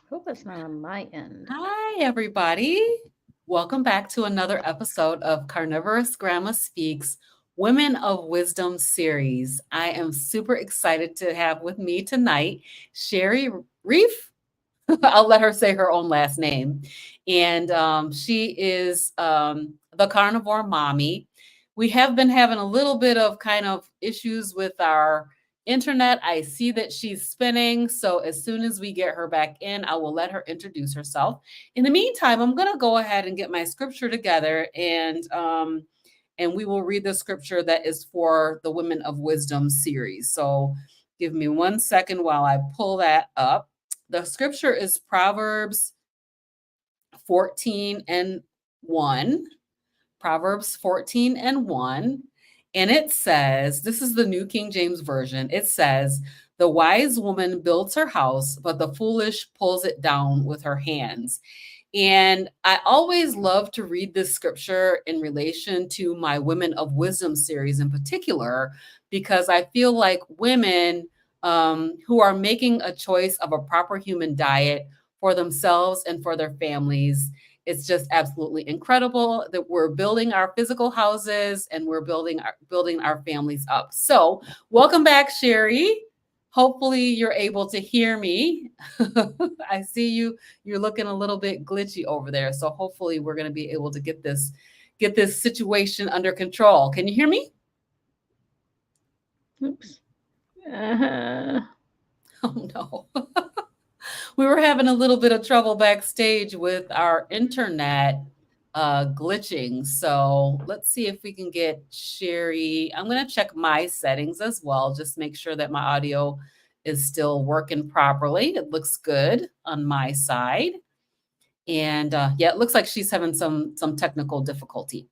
Hope it's not on my end. Hi, everybody. Welcome back to another episode of Carnivorous Grandma Speaks Women of Wisdom series. I am super excited to have with me tonight Shari Reef. I'll let her say her own last name. And she is the carnivore mommy. We have been having a little bit of kind of issues with our internet. I see that she's spinning. So as soon as we get her back in, I will let her introduce herself. In the meantime, I'm going to go ahead and get my scripture together and we will read the scripture that is for the Women of Wisdom series. So give me 1 second while I pull that up. The scripture is Proverbs 14 and 1. Proverbs 14 and 1. And it says, this is the New King James Version. It says, the wise woman builds her house, but the foolish pulls it down with her hands. And I always love to read this scripture in relation to my Women of Wisdom series in particular, because I feel like women who are making a choice of a proper human diet for themselves and for their families. It's just absolutely incredible that we're building our physical houses and we're building our families up. So, welcome back, Shari. Hopefully, you're able to hear me. I see you're looking a little bit glitchy over there. So hopefully we're going to be able to get this situation under control. Can you hear me? Oops. Uh, Oh no. We were having a little bit of trouble backstage with our internet glitching. So let's see if we can get Sherry. I'm going to check my settings as well, just make sure that my audio is still working properly. It looks good on my side. And yeah, it looks like she's having some technical difficulty.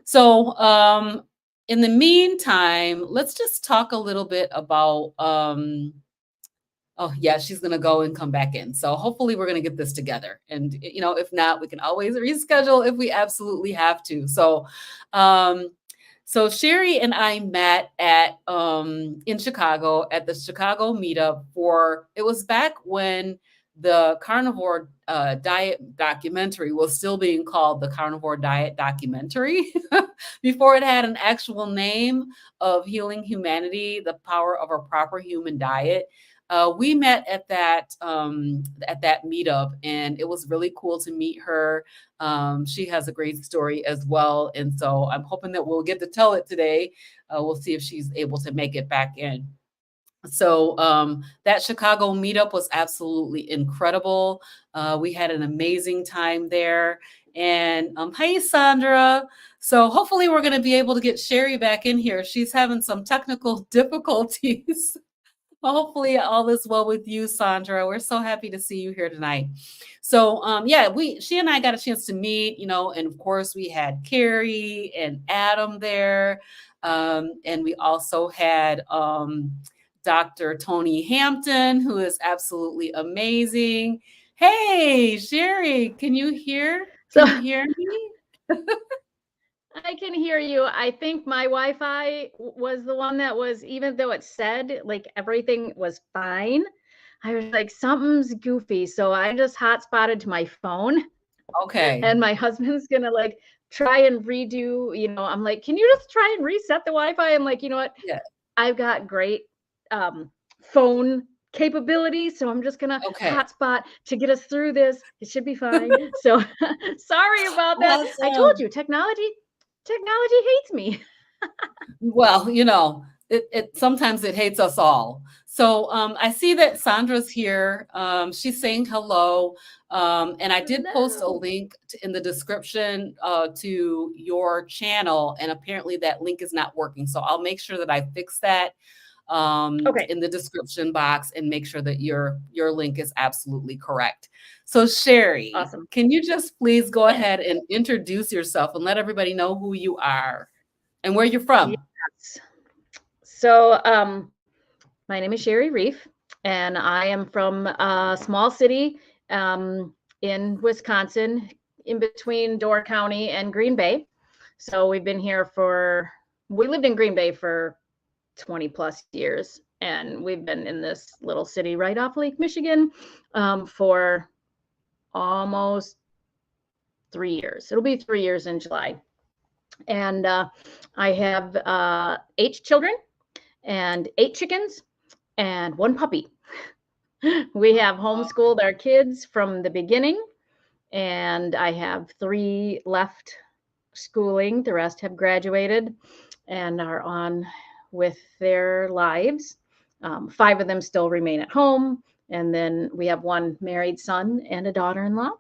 So in the meantime, let's just talk a little bit about oh yeah, she's gonna go and come back in. So hopefully we're gonna get this together. And if not, we can always reschedule if we absolutely have to. Um, so Sherry and I met at in Chicago at the Chicago meetup for it was back when the carnivore diet documentary was still being called the carnivore diet documentary before it had an actual name of healing humanity, the power of a proper human diet. We met at that meetup, and it was really cool to meet her. She has a great story as well, and so I'm hoping that we'll get to tell it today. We'll see if she's able to make it back in. So that Chicago meetup was absolutely incredible. We had an amazing time there. And hey, Sandra. So hopefully we're going to be able to get Sherry back in here. She's having some technical difficulties. Hopefully all is well with you, Sandra. We're so happy to see you here tonight. So yeah, she and I got a chance to meet, and of course we had Carrie and Adam there. And we also had Dr. Tony Hampton, who is absolutely amazing. Hey, Sherry, can you hear? so Can you hear me? I can hear you. I think my Wi-Fi was the one that was, even though it said like everything was fine, I was like, something's goofy. So I just hotspotted to my phone, Okay. and my husband's gonna like try and redo. I'm like, can you just try and reset the Wi-Fi? I'm like, you know what? Yeah. I've got great phone capability, so I'm just gonna Okay. hotspot to get us through this. It should be fine. So sorry about that. I told Awesome. you, technology hates me. Well, it sometimes it hates us all. So I see that Sandra's here. She's saying hello. And I did post a Hello. link in the description to your channel, and apparently that link is not working. So I'll make sure that I fix that Okay, in the description box and make sure that your link is absolutely correct. So Sherry, awesome. can you just please go Yeah. ahead and introduce yourself and let everybody know who you are and where you're from? Yes. So, my name is Sherry Reef, and I am from a small city in Wisconsin, in between Door County and Green Bay. So we lived in Green Bay for 20 plus years. And we've been in this little city right off Lake Michigan for almost 3 years. It'll be 3 years in July. And I have 8 children and 8 chickens and 1 puppy. We have homeschooled our kids from the beginning, and I have 3 left schooling. The rest have graduated and are on with their lives. 5 of them still remain at home, and then we have 1 married son and a daughter-in-law.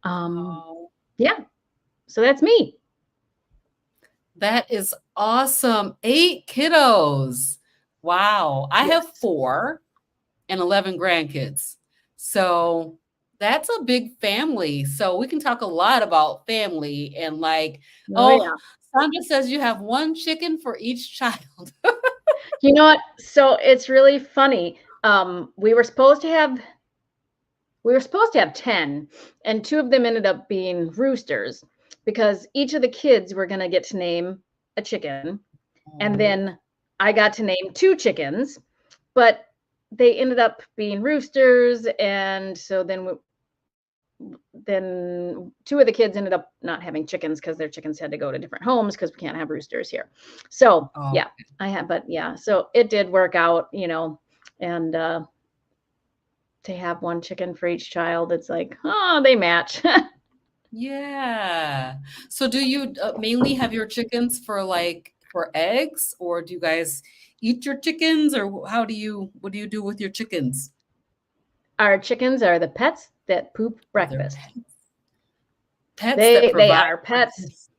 Oh, Yeah, so that's me. that is awesome. 8 kiddos. Wow. I have Yes. 4 and 11 grandkids. So that's a big family. So we can talk a lot about family and like, Oh yeah. oh, Sandra says you have 1 chicken for each child. You know what? So it's really funny. We were supposed to have 10, and 2 of them ended up being roosters because each of the kids were going to get to name a chicken. And Oh, then I got to name 2 chickens, but they ended up being roosters. And so then 2 of the kids ended up not having chickens because their chickens had to go to different homes because we can't have roosters here. So oh, yeah, but yeah, so it did work out, and to have 1 chicken for each child, it's like, oh, they match. yeah. So do you mainly have your chickens for like for eggs, or do you guys eat your chickens, or what do you do with your chickens? Our chickens are the pets that poop Oh, they're breakfast. pets that They provide are pets. breakfast.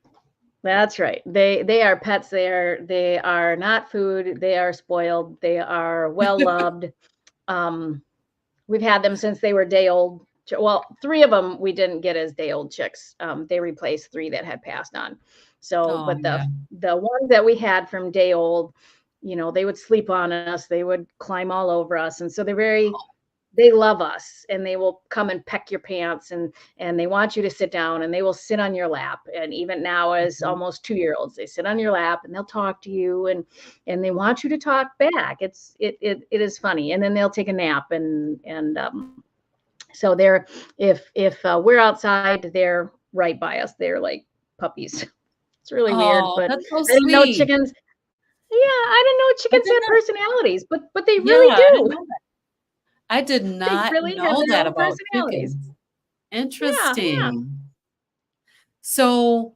That's right. They are pets. They are not food. They are spoiled. They are well loved. Um, we've had them since they were day old. Well, 3 of them we didn't get as day old chicks. They replaced 3 that had passed on. So, Oh, but the yeah. the ones that we had from day old, they would sleep on us. They would climb all over us, and so they love us, and they will come and peck your pants, and they want you to sit down, and they will sit on your lap. And even now, as Mhm. almost 2-year-olds, they sit on your lap and they'll talk to you, and they want you to talk back. It is funny. And then they'll take a nap, and so they're, if we're outside, they're right by us. They're like puppies. It's really weird, Oh, but that's so I didn't know sweet. chickens. Yeah, I didn't know I chickens did had not personalities, but they Yeah, really I didn't do. know that. I did They not really have know their that own about personalities. chickens. Yeah, yeah. Interesting. So,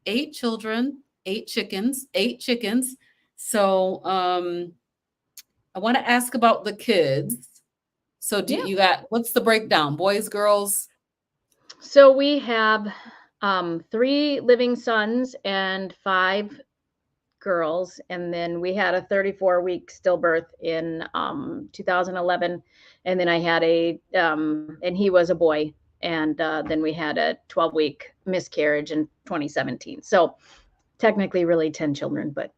8 children, 8 chickens, 8 chickens. So, I wanna ask about the kids. So do Yeah. you got what's the breakdown? Boys, girls? So we have 3 living sons and 5 girls. And then we had a 34-week stillbirth in 2011. And then I had and he was a boy. And then we had a 12-week miscarriage in 2017. So technically, really 10 children, but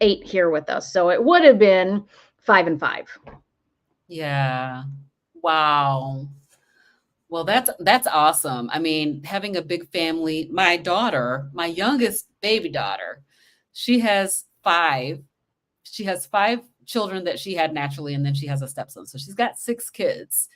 8 here with us. So it would have been 5 and 5. Yeah. Wow. Well, that's awesome. I mean, having a big family. My daughter, my youngest baby daughter, she has 5. She has 5 children that she had naturally, and then she has a stepson. So she's got 6 kids.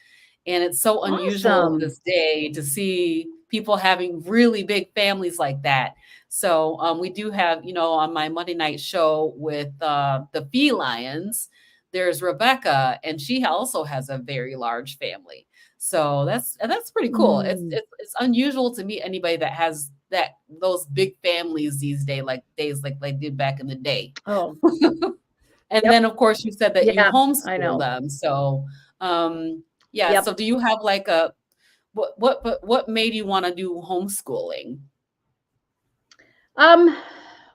And it's so unusual Awesome. this day to see people having really big families like that. So we do have, on my Monday night show with the felines, there's Rebecca, and she also has a very large family. So that's pretty cool. It's Mm. it's, it's unusual to meet anybody that has those big families these days like they did back in the day. Oh, And yep. then, of course, you said that you Yeah, I homeschool know. them. So, yeah. So, Yep. do you have like a what made you want to do homeschooling? Um,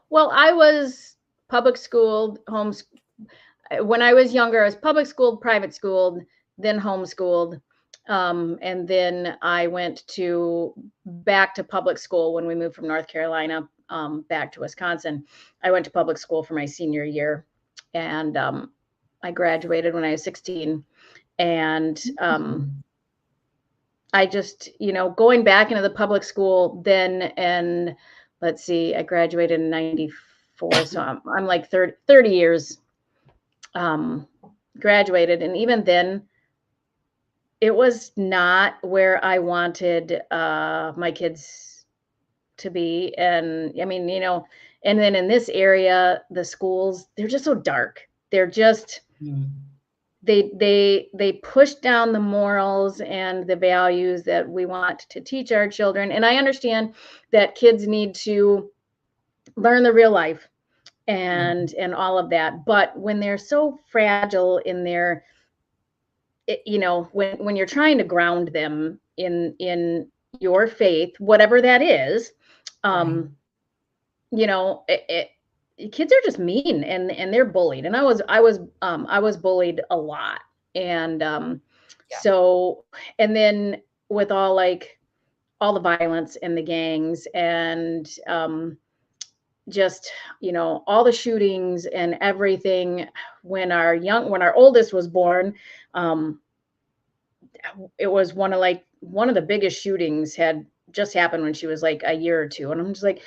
well, I was public schooled, when I was younger, I was public schooled, private schooled, then homeschooled. And then I went back to public school when we moved from North Carolina back to Wisconsin. I went to public school for my senior year, and I graduated when I was 16. And Mhm. I just, going back into the public school then, and let's see, I graduated in 94. So I'm like 30 years um, graduated. And even then, it was not where I wanted my kids to be. And I mean, and then in this area, the schools, they're just so dark. They're just Mm. they push down the morals and the values that we want to teach our children. And I understand that kids need to learn the real life Mhm. and all of that. But when they're so fragile in their when you're trying to ground them in your faith, whatever that is, Right. um you know kids are just mean and they're bullied. And I was bullied a lot. And Yeah. so and then with all the violence and the gangs and just all the shootings and everything. When our oldest was born, um it was one of the biggest shootings had just happened when she was like a year or two. And I'm just like,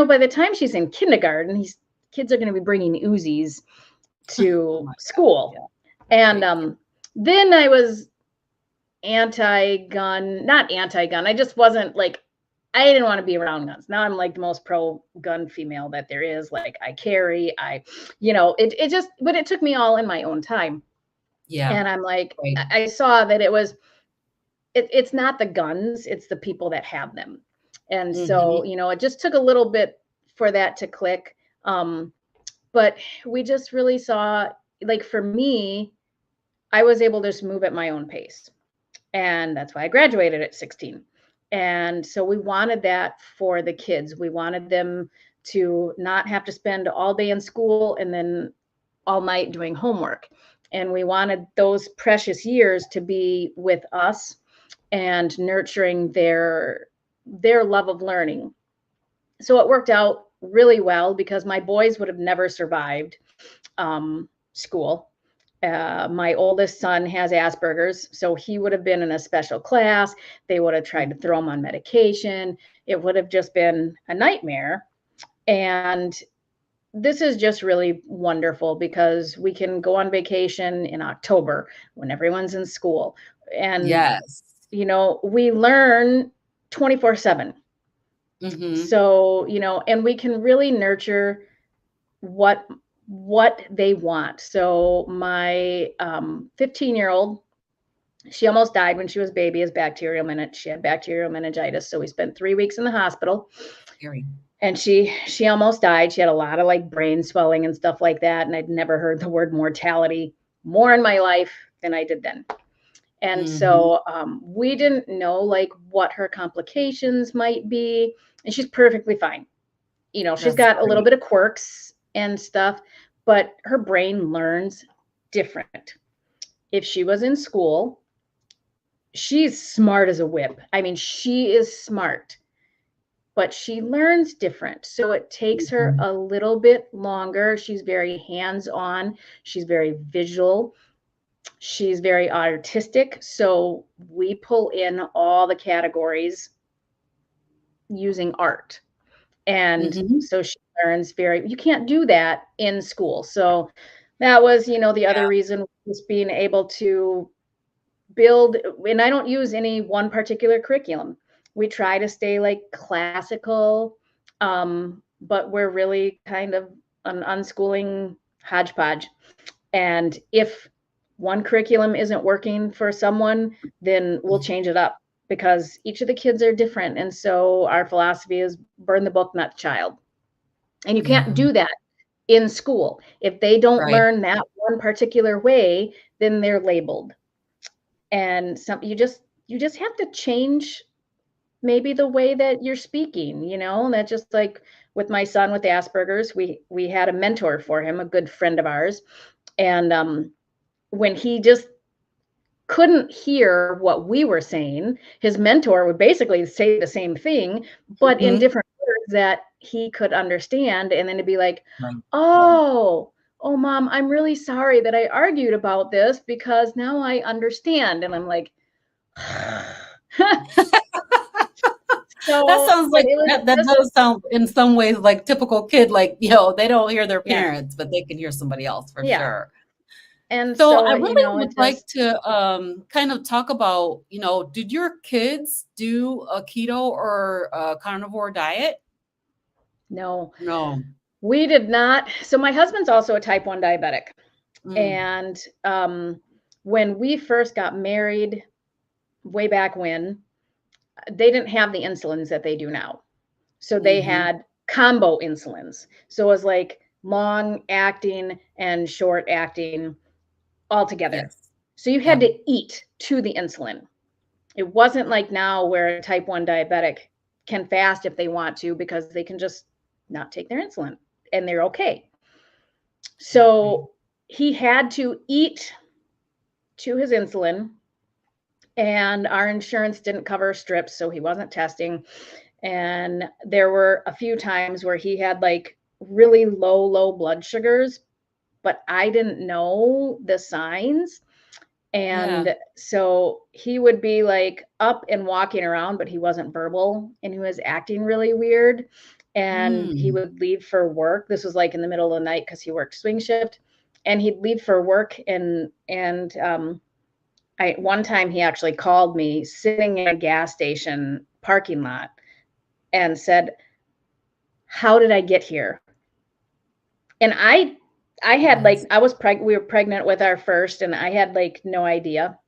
by the time she's in kindergarten, these kids are going to be bringing Uzis Oh to my God. school. Yeah. And Right. then I was anti-gun, not anti-gun. I just wasn't like, I didn't want to be around guns. Now I'm like the most pro gun female that there is. Like I carry, it just, but it took me all in my own time. Yeah. And I'm like, Right. I saw that it's not the guns, it's the people that have them. And so, Mhm. it just took a little bit for that to click. Um, but we just really saw, like for me, I was able to just move at my own pace. And that's why I graduated at 16. And so we wanted that for the kids. We wanted them to not have to spend all day in school and then all night doing homework. And we wanted those precious years to be with us and nurturing their love of learning. So it worked out really well because my boys would have never survived school. My oldest son has Asperger's, so he would have been in a special class. They would have tried to throw him on medication. It would have just been a nightmare. And this is just really wonderful because we can go on vacation in October when everyone's in school. And, Yes. we learn 24/7. Mhm. So, and we can really nurture what what they want. So my 15-year-old, she almost died when she was baby as she had bacterial meningitis. So we spent 3 weeks in the hospital. Scary. And she almost died. She had a lot of like brain swelling and stuff like that. And I'd never heard the word mortality more in my life than I did then. And Mhm. so we didn't know like what her complications might be. And she's perfectly fine. She's That's got a little great. bit of quirks and stuff, but her brain learns different. If she was in school, she's smart as a whip. I mean, she is smart, but she learns different. So it takes her Mhm. a little bit longer. She's very hands on, she's very visual, she's very artistic. So we pull in all the categories using art. And Mhm. so she learns you can't do that in school. So that was, the other Yeah. reason was being able to build. And I don't use any one particular curriculum. We try to stay like classical, but we're really kind of an unschooling hodgepodge. And if one curriculum isn't working for someone, then we'll Mhm. change it up because each of the kids are different. And so our philosophy is burn the book, not the child. And you can't Yeah. do that in school. If they don't Right. learn that one particular way, then they're labeled. And you just have to change maybe the way that you're speaking, that just like with my son with Asperger's, we had a mentor for him, a good friend of ours. And when he just couldn't hear what we were saying, his mentor would basically say the same thing, but in Mhm. different words that he could understand. And then to be like, Right. oh, mom, I'm really sorry that I argued about this because now I understand. And I'm like, That so, sounds but like it was that just, does sound in some ways like typical kid, like, they don't hear their yeah, parents, but they can hear somebody else for yeah. sure. And So I so, really it would like just, to kind of talk about, did your kids do a keto or a carnivore diet? no, No. we did not. So my husband's also a type 1 diabetic. Mm. And when we first got married, way back when, they didn't have the insulins that they do now. So they Mm-hmm. had combo insulins. So it was like long acting and short acting all together. Yes. So you had Yep. to eat to the insulin. It wasn't like now where a type 1 diabetic can fast if they want to because they can just not take their insulin and they're okay. Exactly. So he had to eat to his insulin, and our insurance didn't cover strips, so he wasn't testing. And there were a few times where he had like really low blood sugars, but I didn't know the signs. Yeah. And so he would be like up and walking around, but he wasn't verbal and he was acting really weird. And he Mm. would leave for work. This was like in the middle of the night because he worked swing shift. And he'd leave for work, and I one time he actually called me sitting in a gas station parking lot and said, "How did I get here?" And I had like Yes. I was we were pregnant with our first, and I had like no idea.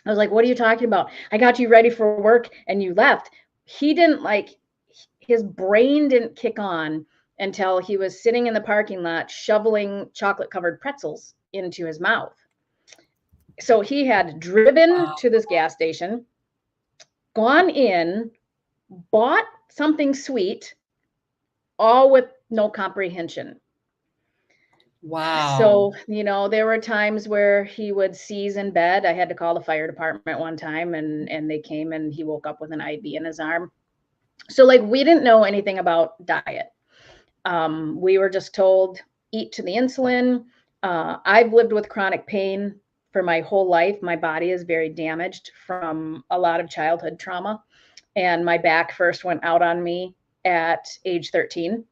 I was like, "What are you talking about? I got you ready for work and you left." He didn't like his brain didn't kick on until he was sitting in the parking lot shoveling chocolate covered pretzels into his mouth. So he had driven Wow. to this gas station, gone in, bought something sweet, all with no comprehension. Wow. So, there were times where he would seize in bed. I had to call the fire department one time, and they came, and he woke up with an IV in his arm. So like we didn't know anything about diet. We were just told eat to the insulin. I've lived with chronic pain for my whole life. My body is very damaged from a lot of childhood trauma, and my back first went out on me at age 13.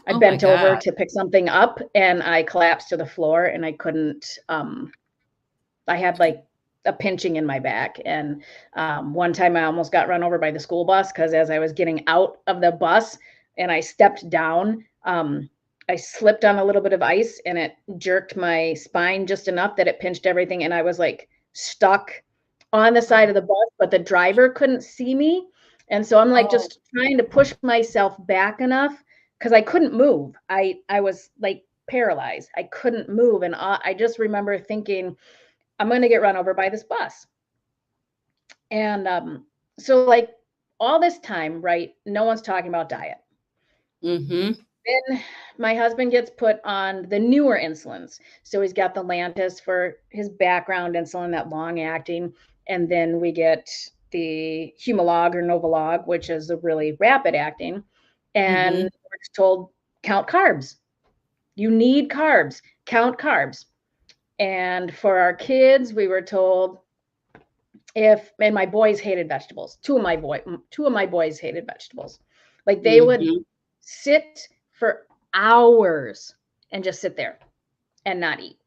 I Oh my bent over God. to pick something up and I collapsed to the floor, and I couldn't I had like a pinching in my back. And one time I almost got run over by the school bus because as I was getting out of the bus and I stepped down, I slipped on a little bit of ice and it jerked my spine just enough that it pinched everything. And I was like stuck on the side of the bus, but the driver couldn't see me. And so I'm like Oh, just trying to push myself back enough because I couldn't move. I was like paralyzed. I couldn't move. And I just remember thinking, I'm going to get run over by this bus. And so, like, all this time, right? No one's talking about diet. mm-hmm. Then my husband gets put on the newer insulins. So he's got the Lantus for his background insulin, that long acting. And then we get the Humalog or Novolog, which is the really rapid acting. And Mm-hmm. we're told count carbs. You need carbs, count carbs. And for our kids, we were told and my boys hated vegetables. Two of my boys hated vegetables. Like they would Mm-hmm. sit for hours and just sit there and not eat.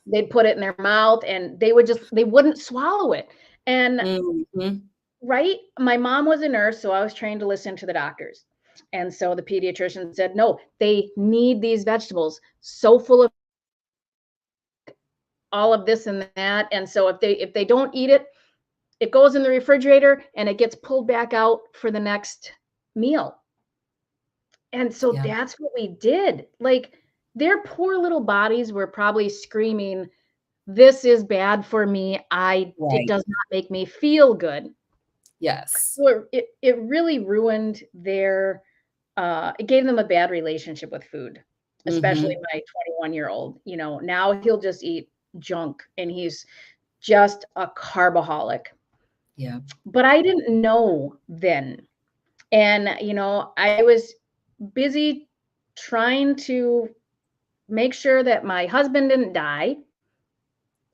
They'd put it in their mouth and they wouldn't swallow it. And Mm-hmm. right, my mom was a nurse, so I was trained to listen to the doctors. And so the pediatrician said, no, they need these vegetables, so full of all of this and that. And so if they don't eat it, it goes in the refrigerator and it gets pulled back out for the next meal. And so Yeah. that's what we did. Like their poor little bodies were probably screaming, this is bad for me. It Right. does not make me feel good. Yes. So it really ruined it gave them a bad relationship with food, especially Mm-hmm. my 21-year-old. Now he'll just eat junk and he's just a carboholic. Yeah. But I didn't know then. And, I was busy trying to make sure that my husband didn't die.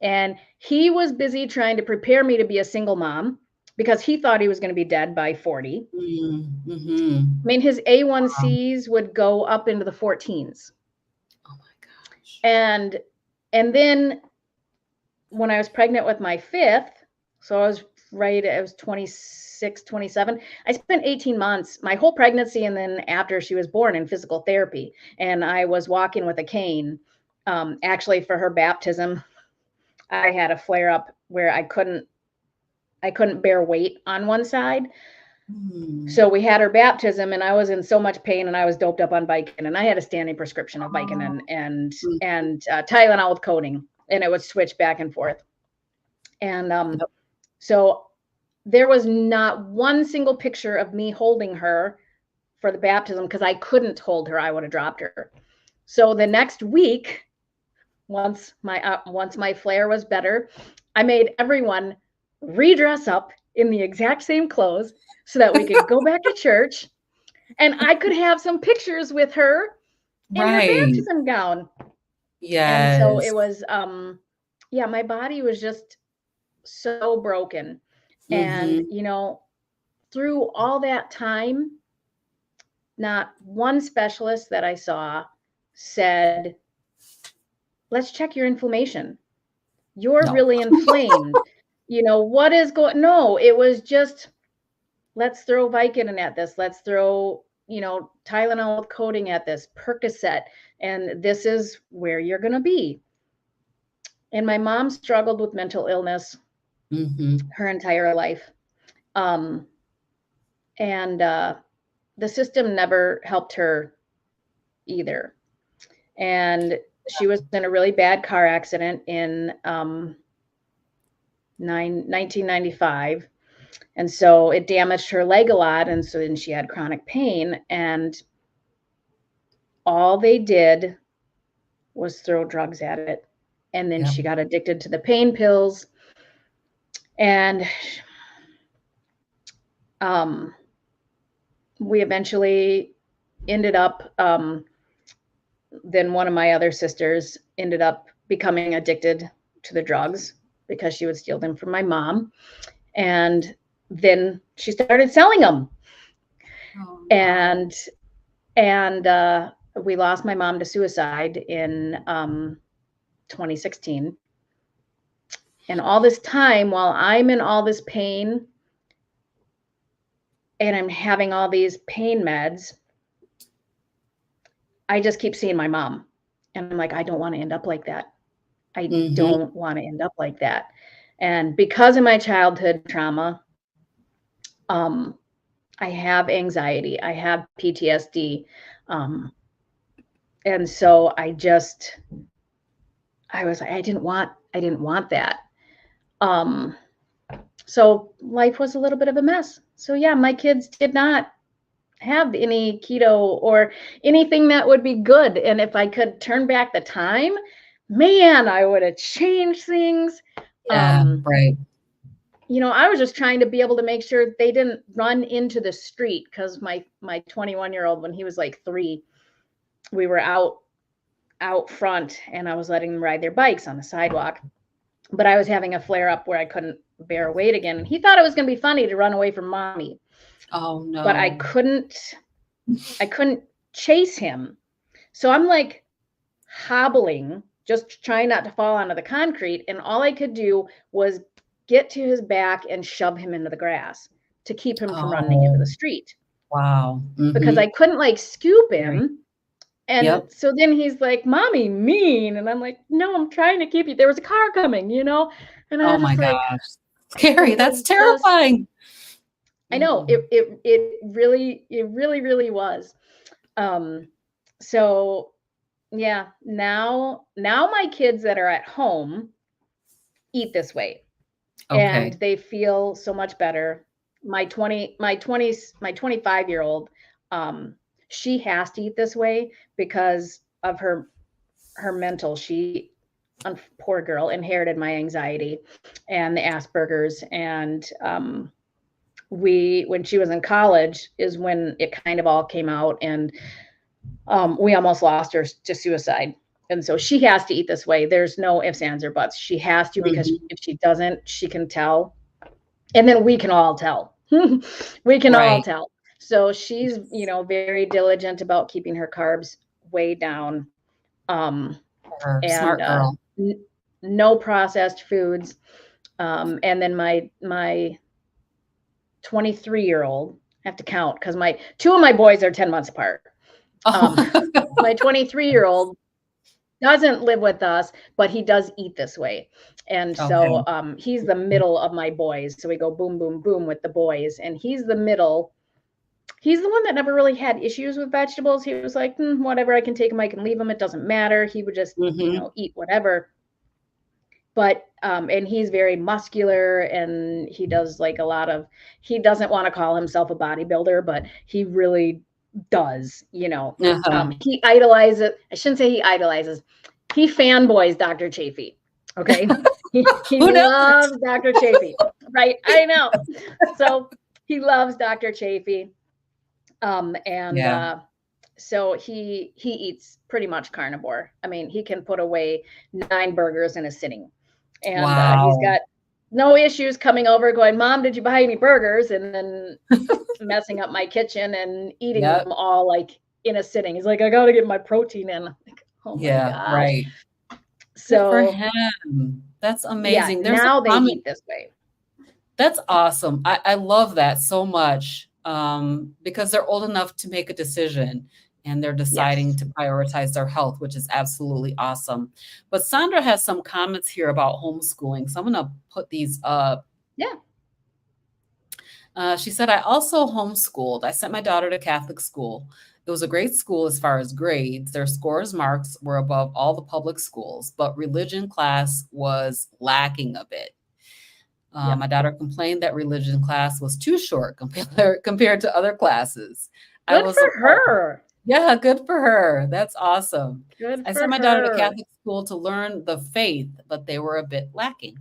And he was busy trying to prepare me to be a single mom because he thought he was going to be dead by 40. Mm-hmm. I mean, his A1Cs would go up into the 14s. Oh my gosh. And And then when I was pregnant with my fifth, so I was 26, 27. I spent 18 months, my whole pregnancy, and then after she was born, in physical therapy. And I was walking with a cane. Actually, for her baptism, I had a flare up where I couldn't bear weight on one side. So we had her baptism, and I was in so much pain, and I was doped up on Vicodin, and I had a standing prescription of Vicodin and Tylenol with codeine, and it would switch back and forth. And so there was not one single picture of me holding her for the baptism because I couldn't hold her. I would have dropped her. So the next week, once my flare was better, I made everyone redress up in the exact same clothes so that we could go back to church and I could have some pictures with her in her Right. baptism gown. And so it Yes. was, yeah, my body was just so broken. And, Mhm. through all that time, not one specialist that I saw said, let's check your inflammation. You're No. really inflamed. What is going, no, it was just, let's throw Vicodin at this. Let's throw, Tylenol with coating at this, Percocet, and this is where you're going to be. And my mom struggled with mental illness Mhm. her entire life. Um, and the system never helped her either. And she was in a really bad car accident in 1995. And so it damaged her leg a lot. And so then she had chronic pain. And all they did was throw drugs at it. And then Yep. she got addicted to the pain pills. And um, we eventually ended up, then one of my other sisters ended up becoming addicted to the drugs because she would steal them from my mom. And then she started selling them. Oh, no. And we lost my mom to suicide in 2016. And all this time, while I'm in all this pain and I'm having all these pain meds, I just keep seeing my mom. And I'm like, I don't want to end up like that. I Mhm. don't want to end up like that. And because of my childhood trauma, um, I have anxiety, I have PTSD. Um, and so I was like, I didn't want that. Um, so life was a little bit of a mess. So yeah, my kids did not have any keto or anything that would be good. And if I could turn back the time, man, I would have changed things. Yeah, right. I was just trying to be able to make sure they didn't run into the street because my 21-year-old, when he was like 3, we were out front and I was letting them ride their bikes on the sidewalk. But I was having a flare up where I couldn't bear weight again. And he thought it was going to be funny to run away from mommy, Oh, but I no. couldn't chase him. So I'm like hobbling, just trying not to fall onto the concrete. And all I could do was get to his back and shove him into the grass to keep him from running into Oh, the street wow. because I Mhm. couldn't like scoop Very. him. And Yep. so then he's like, Mommy, mean. And I'm like, no, I'm trying to keep you. There was a car coming. And I Oh was my just like, gosh. Scary, it that's was just, terrifying. I know Mm. it really, really was. Um, so yeah, now my kids that are at home eat this way and Okay. they feel so much better. My 25-year-old, um, she has to eat this way because of her mental. She, poor girl, inherited my anxiety and the Asperger's. And when she was in college is when it kind of all came out. And we almost lost her to suicide. And so she has to eat this way. There's no ifs, ands, or buts. She has to, because Mhm. if she doesn't, she can tell. And then we can all tell. We can all Right. tell. So she's, very diligent about keeping her carbs way down. Um, Her and smart girl. n- no processed foods. And then my 23-year-old, I have to count because my two of my boys are 10 months apart. Um, Oh, my 23-year-old doesn't live with us, but he does eat this way. And so okay. he's the middle of my boys. So we go boom, boom, boom with the boys. And he's the middle. He's the one that never really had issues with vegetables. He was like, whatever, I can take them, I can leave them. It doesn't matter. He would just, Mhm. eat whatever. But and he's very muscular, and he does like a lot of, he doesn't want to call himself a bodybuilder, but he really does. Uh-huh. He idolizes, I shouldn't say he idolizes, he fanboys Dr. Chafee. Okay. He Who doesn't? loves Dr. Chafee, right? I know. So he loves Dr. Chafee. And Yeah. so he eats pretty much carnivore. I mean, he can put away 9 burgers in a sitting, and he's Wow. got no issues coming over, going, "Mom, did you buy any burgers?" And then messing up my kitchen and eating them Yep. all like in a sitting. He's like, "I got to get my protein in." I'm like, oh my Yeah, gosh. right. Good for So him. That's yeah, amazing. There's a now they comment. eat this way. That's awesome. I love that so much, because they're old enough to make a decision and they're deciding Yes. to prioritize their health, which is absolutely awesome. But Sandra has some comments here about homeschooling, so I'm gonna put these up. Yeah. She said, I also homeschooled. I sent my daughter to Catholic school. It was a great school as far as grades. Their scores marks were above all the public schools, but religion class was lacking a bit. Yep. My daughter complained that religion class was too short compared to other classes. I Good was for appalled. her. Yeah, good for her. That's awesome. Good I for sent my daughter to her. Catholic school to learn the faith, but they were a bit lacking.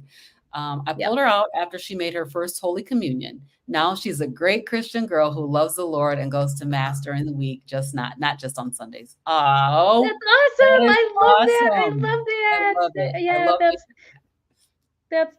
I pulled Yep. her out after she made her first Holy Communion. Now she's a great Christian girl who loves the Lord and goes to mass during the week, just not just on Sundays. Oh, That's awesome. that is I love that. I love awesome. I love it. that. I Yeah, love it.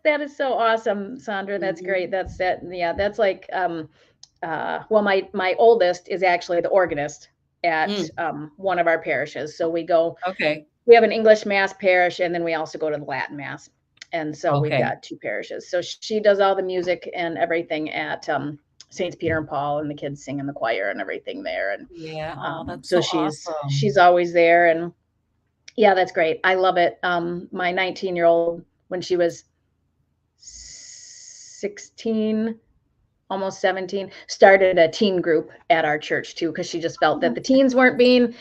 that is so awesome, Sandra. That's great. Mhm. That's that. Yeah, that's like well, my oldest is actually the organist at Mm, one of our parishes. So okay. we have an English mass parish, and then we also go to the Latin mass. And so we've Okay. got two parishes. So she does all the music and everything at Saints Peter and Paul, and the kids sing in the choir and everything there. And Yeah. Oh, that's so so she's awesome. always there. And yeah, that's great. I love it. My 19-year-old, when she was 16, almost 17, started a teen group at our church too, because she just felt that Oh, the teens weren't being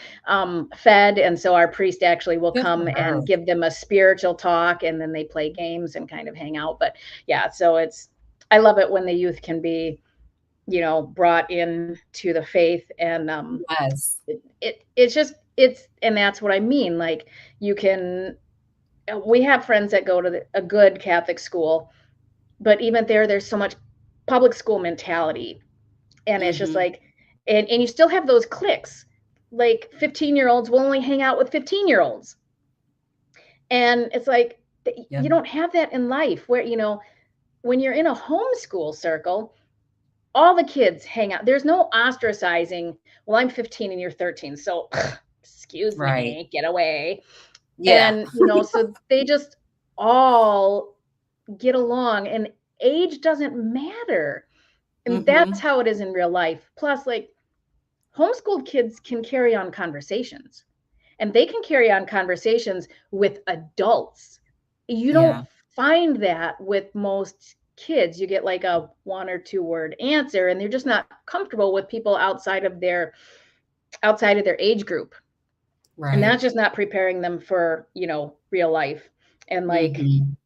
fed. And so our priest actually will good come for her. and give them a spiritual talk, and then they play games and kind of hang out. But yeah, so I love it when the youth can be, brought in to the faith. And Yes. it's just, and that's what I mean. Like, you can, we have friends that go to a good Catholic school, but even there's so much public school mentality, and it's just Mhm. like, and you still have those cliques. Like, 15-year-olds will only hang out with 15-year-olds, and it's like, Yep. you don't have that in life, where when you're in a homeschool circle, all the kids hang out. There's no ostracizing. Well, I'm 15 and you're 13, so excuse Right. me, get away. Yeah. And so they just all get along, and age doesn't matter. And that's Mhm. how it is in real life. Plus, like, homeschooled kids can carry on conversations, and they can carry on conversations with adults. You don't Yeah. find that with most kids. You get like a 1 or 2 word answer, and they're just not comfortable with people outside of their age group. And Right. that's just not preparing them for, real life. And like, Mhm.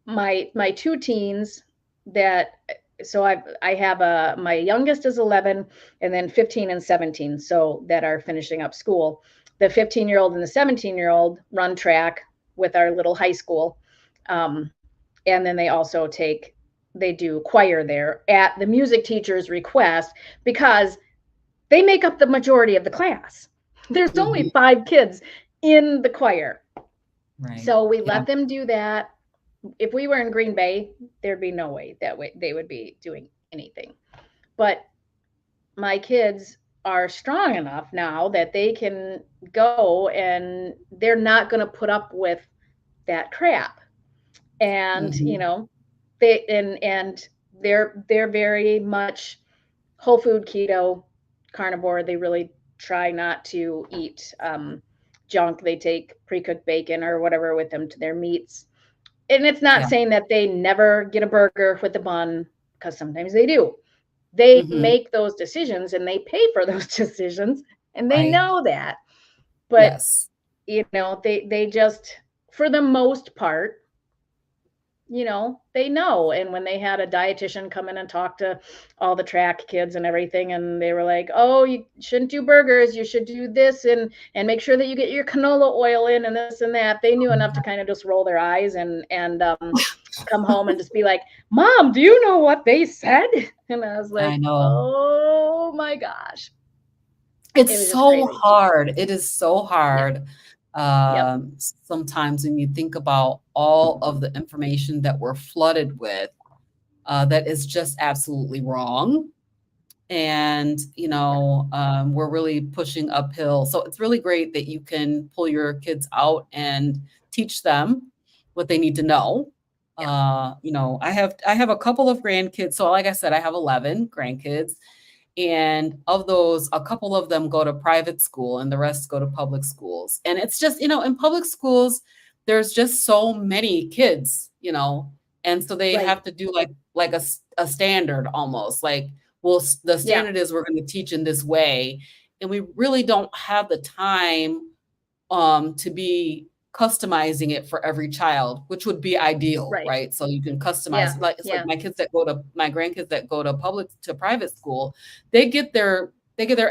my two teens that, so I have my youngest is 11, and then 15 and 17, so that are finishing up school. The 15-year-old and the 17-year-old run track with our little high school. And then they do choir there at the music teacher's request, because they make up the majority of the class. There's Mhm. only 5 kids in the choir. Right. So we Yeah. let them do that. If we were in Green Bay, there'd be no way that they would be doing anything. But my kids are strong enough now that they can go, and they're not going to put up with that crap. And, Mhm. they and they're very much whole food keto carnivore. They really try not to eat junk. They take pre-cooked bacon or whatever with them to their meats. And it's not Yeah. saying that they never get a burger with a bun, because sometimes they do. They Mhm. make those decisions and they pay for those decisions, and they Right. know that. But Yes. they just, for the most part, they know. And when they had a dietitian come in and talk to all the track kids and everything, and they were like, "Oh, you shouldn't do burgers. You should do this, and make sure that you get your canola oil in, and this and that." They knew enough to kind of just roll their eyes and come home and just be like, "Mom, do you know what they said?" And I was I like, know. "Oh my gosh." It's It was just so crazy. hard. It is so Yeah. hard, Yep. sometimes when you think about all of the information that we're flooded with, that is just absolutely wrong. And, Yeah. we're really pushing uphill. So it's really great that you can pull your kids out and teach them what they need to know. Yeah. I have a couple of grandkids. So like I said, I have 11 grandkids. And of those, a couple of them go to private school and the rest go to public schools. And it's just, in public schools, there's just so many kids, and so they Right. have to do like a standard almost. Like, well, the Yeah. standard is we're going to teach in this way. And we really don't have the time to be customizing it for every child, which would be ideal, Right. right? So you can Yeah. customize, like it's like Yeah. my grandkids that go to private school, they get their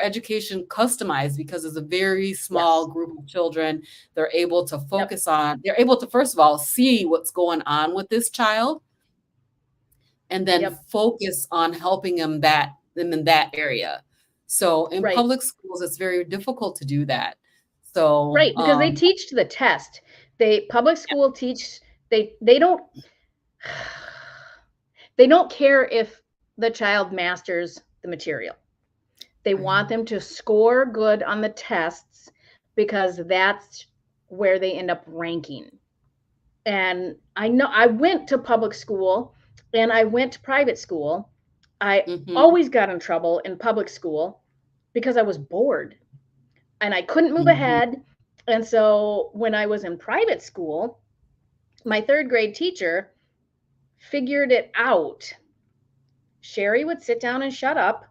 education customized because it's a very small Yes. group of children. Yep. They're able to first of all see what's going on with this child and then Yep. focus on helping them in that area. So in Right. public schools, it's very difficult to do that. So Right, because they teach to the test. They public school teach, they don't they don't care if the child masters the material. They right. want them to score good on the tests because that's where they end up ranking. And I know I went to public school and I went to private school. I Mhm, always got in trouble in public school because I was bored and I couldn't move mhm, ahead. And so when I was in private school, my third grade teacher figured it out. Shari would sit down and shut up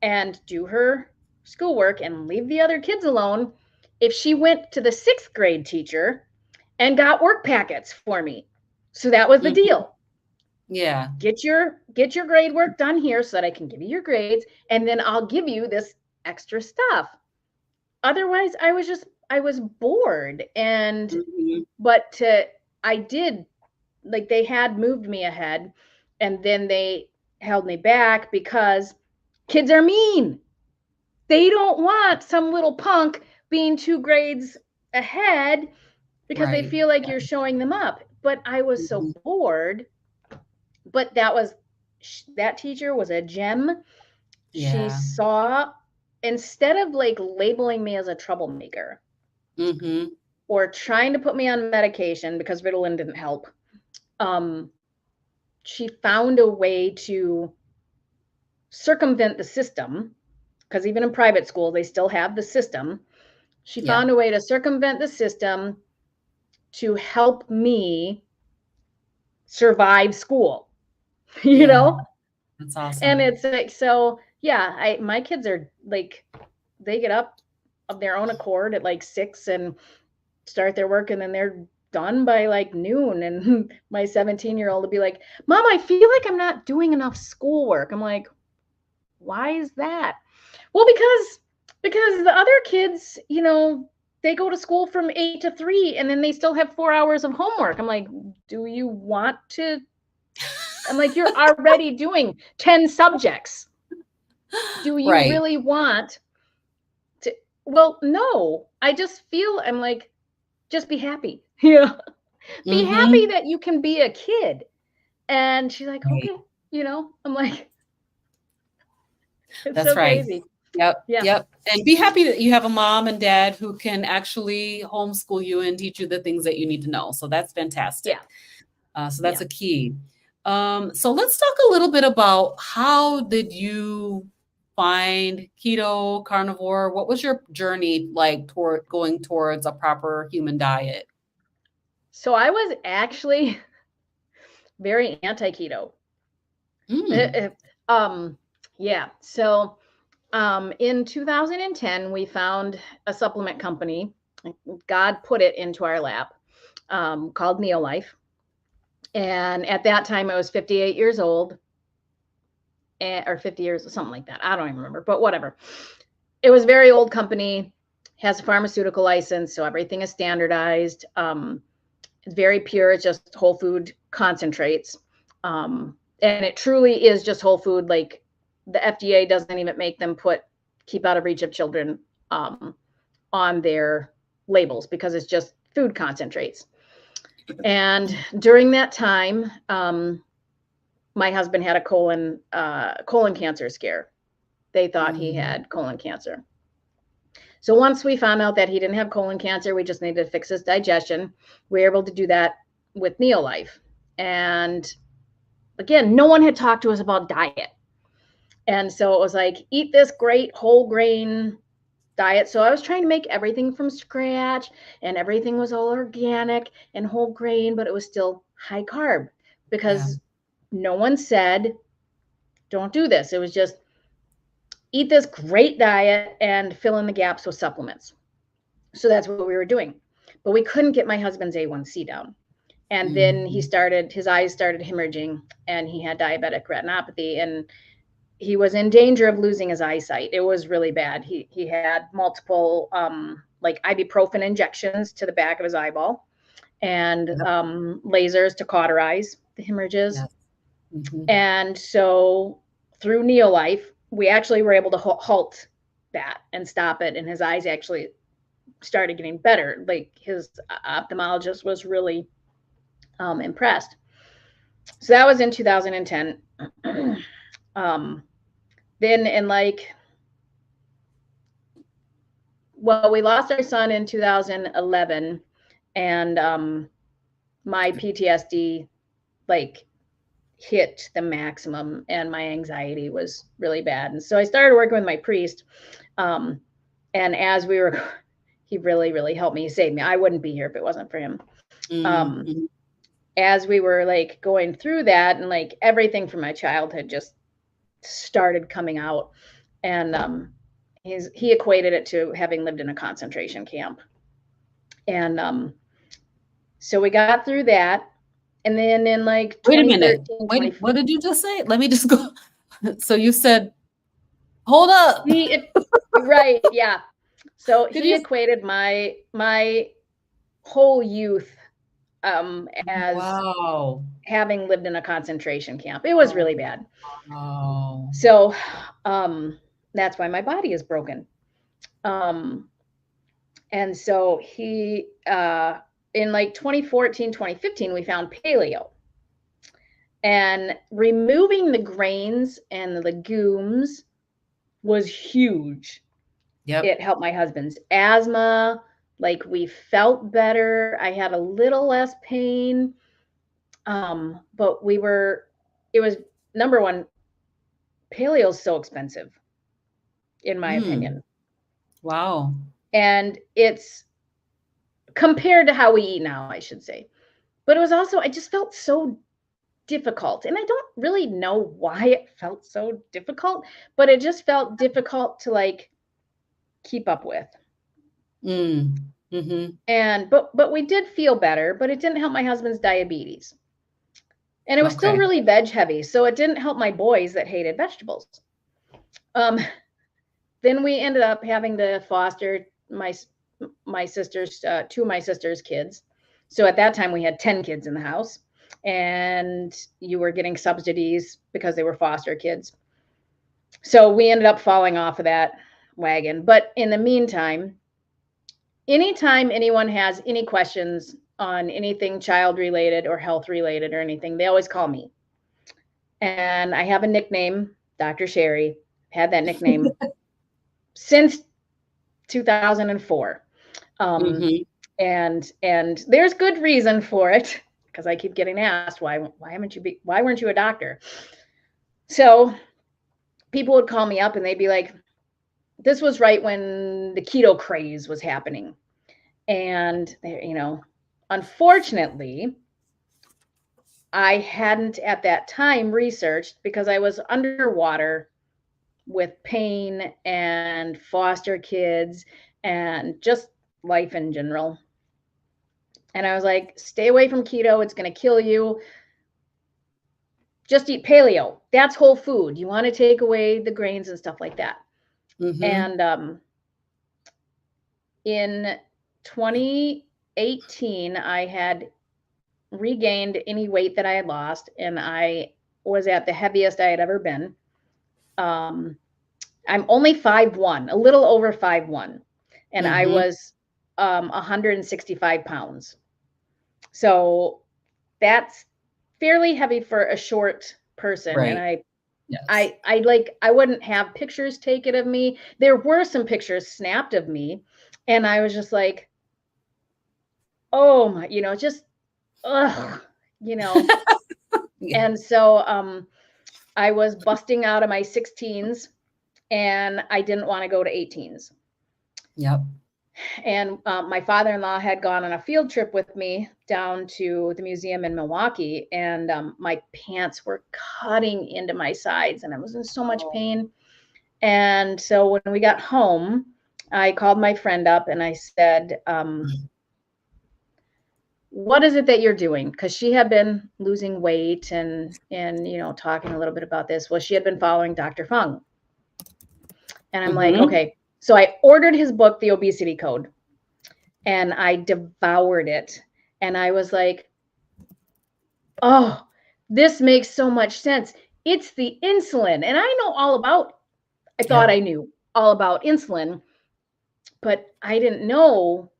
and do her schoolwork and leave the other kids alone if she went to the sixth grade teacher and got work packets for me. So that was the mhm. deal. Yeah, Get your grade work done here so that I can give you your grades, and then I'll give you this extra stuff. Otherwise, I was bored. And mhm, but to I did, like, they had moved me ahead, and then they held me back because kids are mean. They don't want some little punk being 2 grades ahead because they right. feel like Yeah, you're showing them up. But I was so mhm. bored. But that teacher was a gem. She Yeah, saw, instead of like labeling me as a troublemaker mhm, or trying to put me on medication because Ritalin didn't help, um, she found a way to circumvent the system, because even in private school, they still have the system. She yeah, found a way to circumvent the system to help me survive school, you yeah, know? that's And awesome. it's like, so yeah, my kids are like, they get up of their own accord at like 6 and start their work, and then they're done by like noon. And my 17-year-old will be like, "Mom, I feel like I'm not doing enough schoolwork." I'm like, "Why is that?" Well, because the other kids, they go to school from 8 to 3 and then they still have 4 hours of homework. I'm like, "Do you want to?" I'm like, "You're already doing 10 subjects. Do you Right. really want to?" Well, no. I just feel, I'm like, "Just be happy." Yeah. Be happy Mhm. that you can be a kid. And she's like, Right. "Okay." I'm like, it's That's so right. crazy. Yep, Yeah. yep. And be happy that you have a mom and dad who can actually homeschool you and teach you the things that you need to know. So that's Yeah. fantastic. So that's Yeah. a key. So let's talk a little bit about how did you find keto, carnivore? What was your journey like toward going towards a proper human diet? So I was actually very anti-keto. Mm, Uh, Um, yeah. So in 2010, we found a supplement company. God put it into our lap, called Neolife. And at that time, I was 58 years old, or 50 years, something like that. I don't even remember, but whatever. It was a very old company, has a pharmaceutical license, so everything is standardized. It's very pure. It's just whole food concentrates. And it truly is just whole food. Like the FDA doesn't even make them put keep out of reach of children um, on their labels because it's just food concentrates. And during that time, my husband had a colon cancer scare. They thought he mm, had colon cancer. So once we found out that he didn't have colon cancer, we just needed to fix his digestion. We were able to do that with Neolife. And again, no one had talked to us about diet. And so it was like, eat this great whole grain diet. So I was trying to make everything from scratch and everything was all organic and whole grain, but it was still high carb yeah. because no one said, don't do this. It was just eat this great diet and fill in the gaps with supplements. So that's what we were doing. But we couldn't get my husband's A1C down. And then Mm, his eyes started hemorrhaging and he had diabetic retinopathy and he was in danger of losing his eyesight. It was really bad. He had multiple like ibuprofen injections to the back of his eyeball and yep. lasers to cauterize the hemorrhages. Yes. Hmm. And so through Neolife, we actually were able to halt that and stop it. And his eyes actually started getting better. Like his ophthalmologist was really impressed. So that was in 2010. um, then in like, well, we lost our son in 2011, and my PTSD like hit the maximum, and my anxiety was really bad. And so I started working with my priest, um, and as we were, he really, really helped me, save me. I wouldn't be here if it wasn't for him. Um, Mm-hmm. as we were like going through that, and like everything from my childhood just started coming out, and he equated it to having lived in a concentration camp. And so we got through that. And then in like Wait a minute. 2013, Wait, what did you just say? Let me just go. So you said, hold up. right, yeah. So Did he you? equated my whole youth as Wow. having lived in a concentration camp. It was Oh, really bad. wow. So um, that's why my body is broken. Um, and so he, in like 2014, 2015, we found paleo. And removing the grains and the legumes was huge. Yep. It helped my husband's asthma. Like we felt better. I had a little less pain. But it was number one, paleo is so expensive, in my Mm. opinion. Wow. And it's compared to how we eat now, I should say. But it was also, I just felt so difficult. And I don't really know why it felt so difficult, but it just felt difficult to like keep up with. Mm. Mm-hmm. And but we did feel better, but it didn't help my husband's diabetes. And it was still Okay. really veg heavy, so it didn't help my boys that hated vegetables. Um, then we ended up having to foster my sister's two of my sister's kids. So at that time we had 10 kids in the house and you were getting subsidies because they were foster kids. So we ended up falling off of that wagon. But in the meantime, anytime anyone has any questions on anything child related or health related or anything, they always call me. And I have a nickname, Dr. Shari. Had that nickname since 2004. Um, Mhm. and there's good reason for it because I keep getting asked why weren't you a doctor? So people would call me up and they'd be like, this was right when the keto craze was happening. And, unfortunately, I hadn't at that time researched because I was underwater with pain and foster kids and just life in general. And I was like, stay away from keto. It's going to kill you. Just eat paleo. That's whole food. You want to take away the grains and stuff like that. Mhm. And in 2018, I had regained any weight that I had lost, and I was at the heaviest I had ever been. Um, I'm only 5'1", a little over 5'1", and I Mhm. was 165 pounds. So that's fairly heavy for a short person. And Right. I Yes. I I like I wouldn't have pictures taken of me. There were some pictures snapped of me, and I was just like, oh my, just ugh, you know. Yeah. And so I was busting out of my 16s, and I didn't want to go to 18s. Yep. And my father-in-law had gone on a field trip with me down to the museum in Milwaukee, and my pants were cutting into my sides, and I was in so much Oh. pain. And so when we got home, I called my friend up and I said, what is it that you're doing? Because she had been losing weight and talking a little bit about this. Well, she had been following Dr. Fung. And I'm like, Mhm. okay. So I ordered his book, The Obesity Code, and I devoured it. And I was like, oh, this makes so much sense. It's the insulin. And I know all about, I thought Yep. I knew all about insulin, but I didn't know.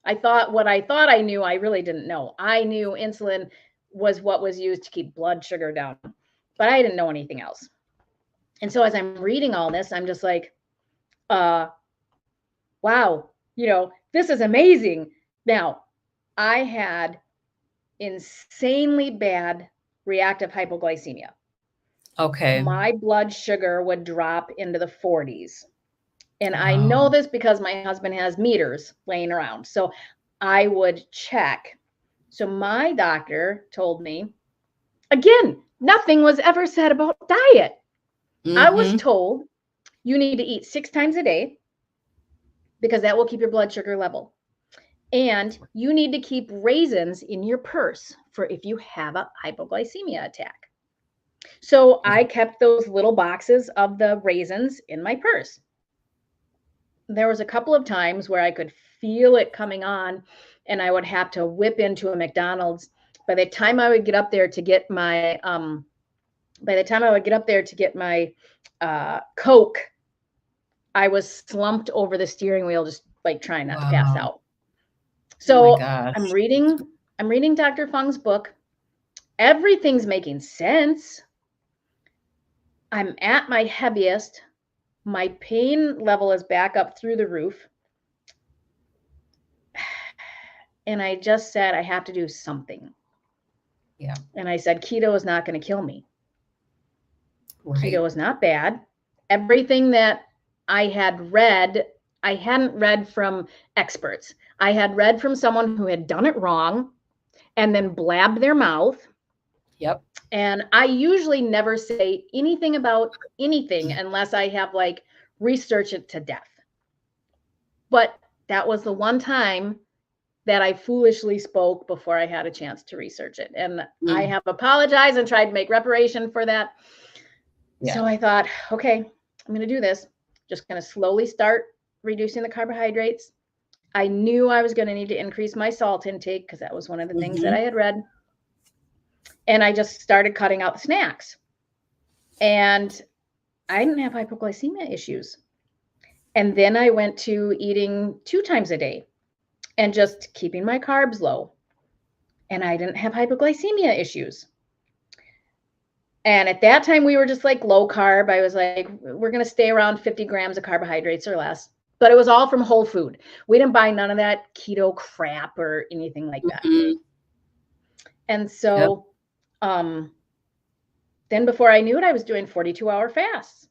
I thought I knew, I really didn't know. I knew insulin was what was used to keep blood sugar down, but I didn't know anything else. And so as I'm reading all this, I'm just like, uh, wow, this is amazing. Now, I had insanely bad reactive hypoglycemia. Okay. My blood sugar would drop into the 40s. And I know Wow. this because my husband has meters laying around. So I would check. So my doctor told me, again, nothing was ever said about diet. I was Mhm. told you need to eat 6 times a day because that will keep your blood sugar level. And you need to keep raisins in your purse for if you have a hypoglycemia attack. So Yeah. I kept those little boxes of the raisins in my purse. There was a couple of times where I could feel it coming on and I would have to whip into a McDonald's. By the time I would get up there to get my Coke, I was slumped over the steering wheel, just like trying not to pass Wow. out. Oh my So I'm gosh. reading, I'm reading Dr. Fung's book. Everything's making sense. I'm at my heaviest. My pain level is back up through the roof. And I just said, I have to do something. Yeah. And I said, keto is not going to kill me. Right. Keto is not bad. Everything that I had read, I hadn't read from experts. I had read from someone who had done it wrong and then blabbed their mouth. Yep. And I usually never say anything about anything unless I have like researched it to death. But that was the one time that I foolishly spoke before I had a chance to research it. And I Mm. have apologized and tried to make reparation for that. Yeah. So I thought, okay, I'm going to do this. Just going to slowly start reducing the carbohydrates. I knew I was going to need to increase my salt intake because that was one of the things that I Mhm. had read. And I just started cutting out the snacks. And I didn't have hypoglycemia issues. And then I went to eating 2 times a day and just keeping my carbs low. And I didn't have hypoglycemia issues. And at that time, we were just like low carb. I was like, we're going to stay around 50 grams of carbohydrates or less. But it was all from whole food. We didn't buy none of that keto crap or anything like that. Mhm. And Yep. so then before I knew it, I was doing 42-hour fasts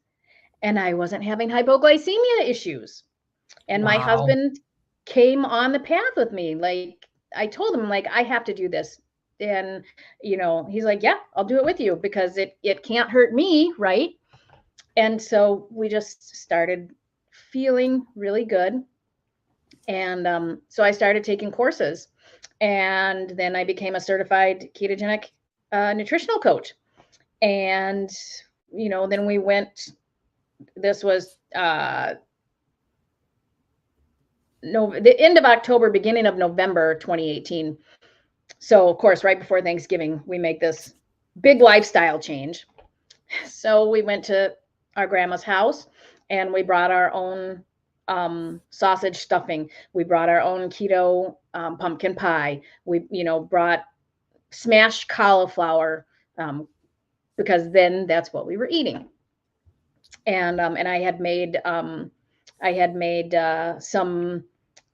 and I wasn't having hypoglycemia issues. And my Wow. husband came on the path with me. Like I told him, like, I have to do this. And, he's like, yeah, I'll do it with you because it can't hurt me. Right. And so we just started feeling really good. And so I started taking courses. And then I became a certified ketogenic nutritional coach. And, then we went, this was the end of October, beginning of November 2018. So, of course, right before Thanksgiving, we make this big lifestyle change. So we went to our grandma's house and we brought our own sausage stuffing. We brought our own keto pumpkin pie. We, brought smashed cauliflower because then that's what we were eating. And I had made some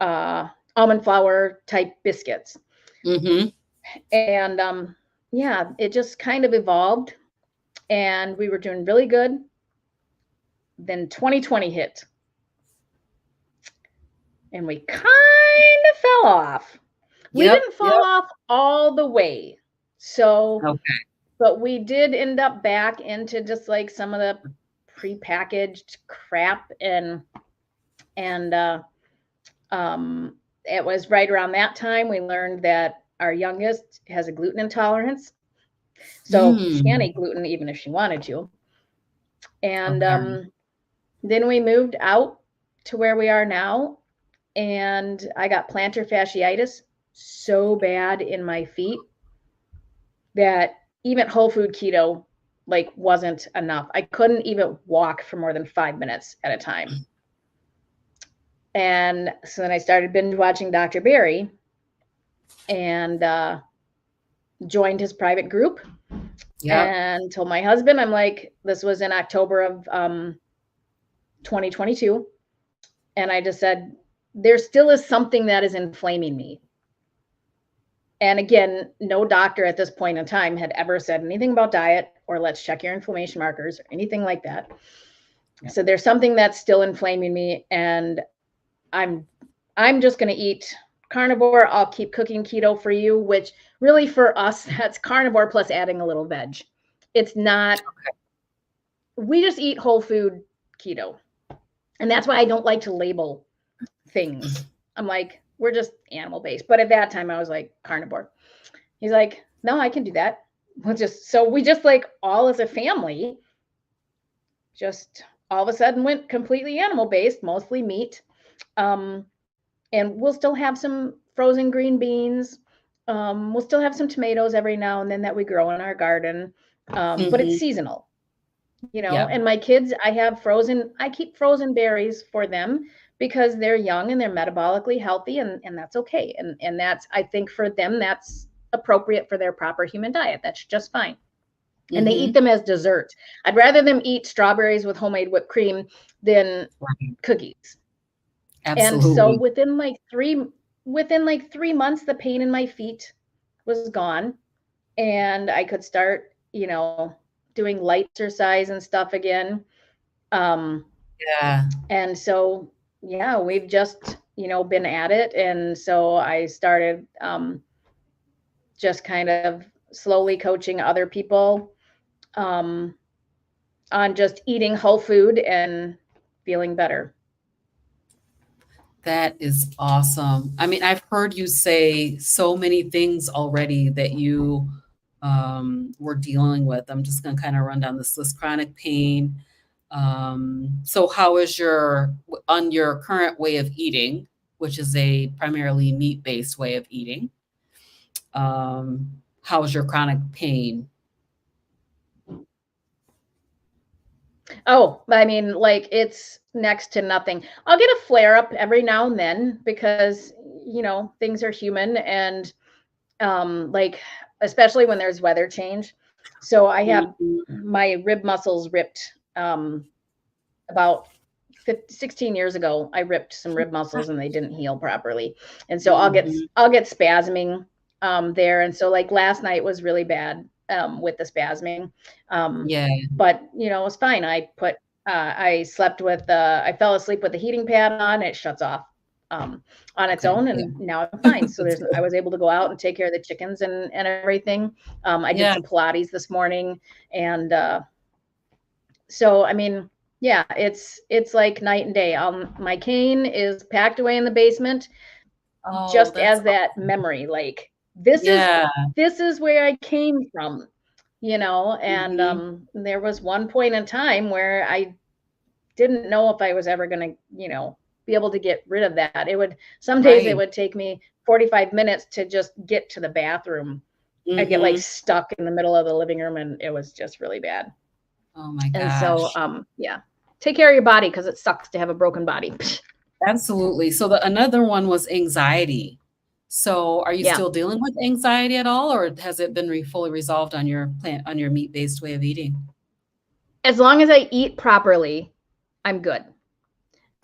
almond flour type biscuits. Mm-hmm. And yeah, it just kind of evolved and we were doing really good. Then 2020 hit and we kind of fell off. We Yep. didn't fall Yep. off all the way. So, Okay. but we did end up back into just like some of the prepackaged crap and it was right around that time we learned that our youngest has a gluten intolerance. So she can't Mm. eat gluten even if she wanted to. And Okay. then we moved out to where we are now. And I got plantar fasciitis so bad in my feet that even whole food keto like wasn't enough. I couldn't even walk for more than 5 minutes at a time. And so then I started binge watching Dr. Barry and joined his private group Yep. and told my husband, I'm like, this was in October of 2022. And I just said, there still is something that is inflaming me. And again, no doctor at this point in time had ever said anything about diet or let's check your inflammation markers or anything like that. Yep. So there's something that's still inflaming me and I'm just going to eat carnivore. I'll keep cooking keto for you, which really for us, that's carnivore plus adding a little veg. It's not, we just eat whole food keto. And that's why I don't like to label things. I'm like, we're just animal based. But at that time, I was like, carnivore. He's like, no, I can do that. We just like all as a family, just all of a sudden went completely animal based, mostly meat. And we'll still have some frozen green beans. We'll still have some tomatoes every now and then that we grow in our garden. But it's Mm-hmm. seasonal, Yep. and my kids, I keep frozen berries for them because they're young and they're metabolically healthy and that's okay. And that's, I think for them, that's appropriate for their proper human diet. That's just fine. And they eat Mm-hmm. them as dessert. I'd rather them eat strawberries with homemade whipped cream than Right. cookies. And so Absolutely. within like 3 months, the pain in my feet was gone and I could start, doing light exercise and stuff again. Um, Yeah. and so, yeah, we've just, been at it. And so I started just kind of slowly coaching other people um, on just eating whole food and feeling better. That is awesome. I mean, I've heard you say so many things already that you were dealing with. I'm just going to kind of run down this list. Chronic pain. So how is on your current way of eating, which is a primarily meat-based way of eating? How is your chronic pain? Oh, I mean, like it's next to nothing. I'll get a flare up every now and then because, things are human and like especially when there's weather change. So I have Mhm. my rib muscles ripped about 16 years ago. I ripped some rib muscles and they didn't heal properly. And so Mhm. I'll get spasming there. And so like last night was really bad with the spasming. Yeah. But you know, it was fine. I slept with I fell asleep with the heating pad on, it shuts off on its Okay. own, Yeah. and now I'm fine. So That's I good. was able to go out and take care of the chickens and everything. I did Yeah. some Pilates this morning, and so I mean, yeah, it's like night and day. My cane is packed away in the basement, Oh, just that's as that awesome. memory. Like this is Yeah. this is where I came from, you know. And Mhm. there was one point in time where I didn't know if I was ever going to, you know, be able to get rid of that. Some days it Right. would take me 45 minutes to just get to the bathroom. I get like Mhm. stuck in the middle of the living room, and it was just really bad. Oh my And so, gosh. yeah, take care of your body because it sucks to have a broken body. Absolutely. So the another one was anxiety. So are you Yeah. still dealing with anxiety at all, or has it been fully resolved on your meat-based way of eating? As long as I eat properly, I'm good.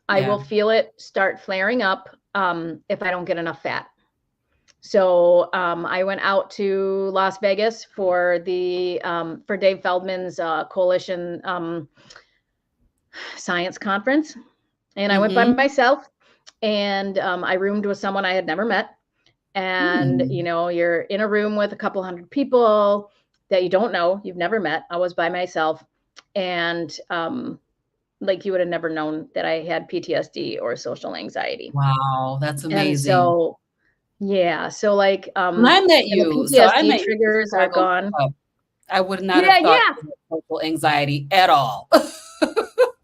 I Yeah. will feel it start flaring up if I don't get enough fat. So I went out to Las Vegas for the for Dave Feldman's coalition science conference, and I went by Mhm. myself. And I roomed with someone I had never met. And Hmm. you know, you're in a room with a couple hundred people that you don't know, you've never met. I was by myself, and like you would have never known that I had PTSD or social anxiety. Wow, that's And amazing. so yeah, so like When I met and the you, so I PTSD met you in triggers are Chicago gone. Club. I would not have Yeah, thought yeah. you had social anxiety at all.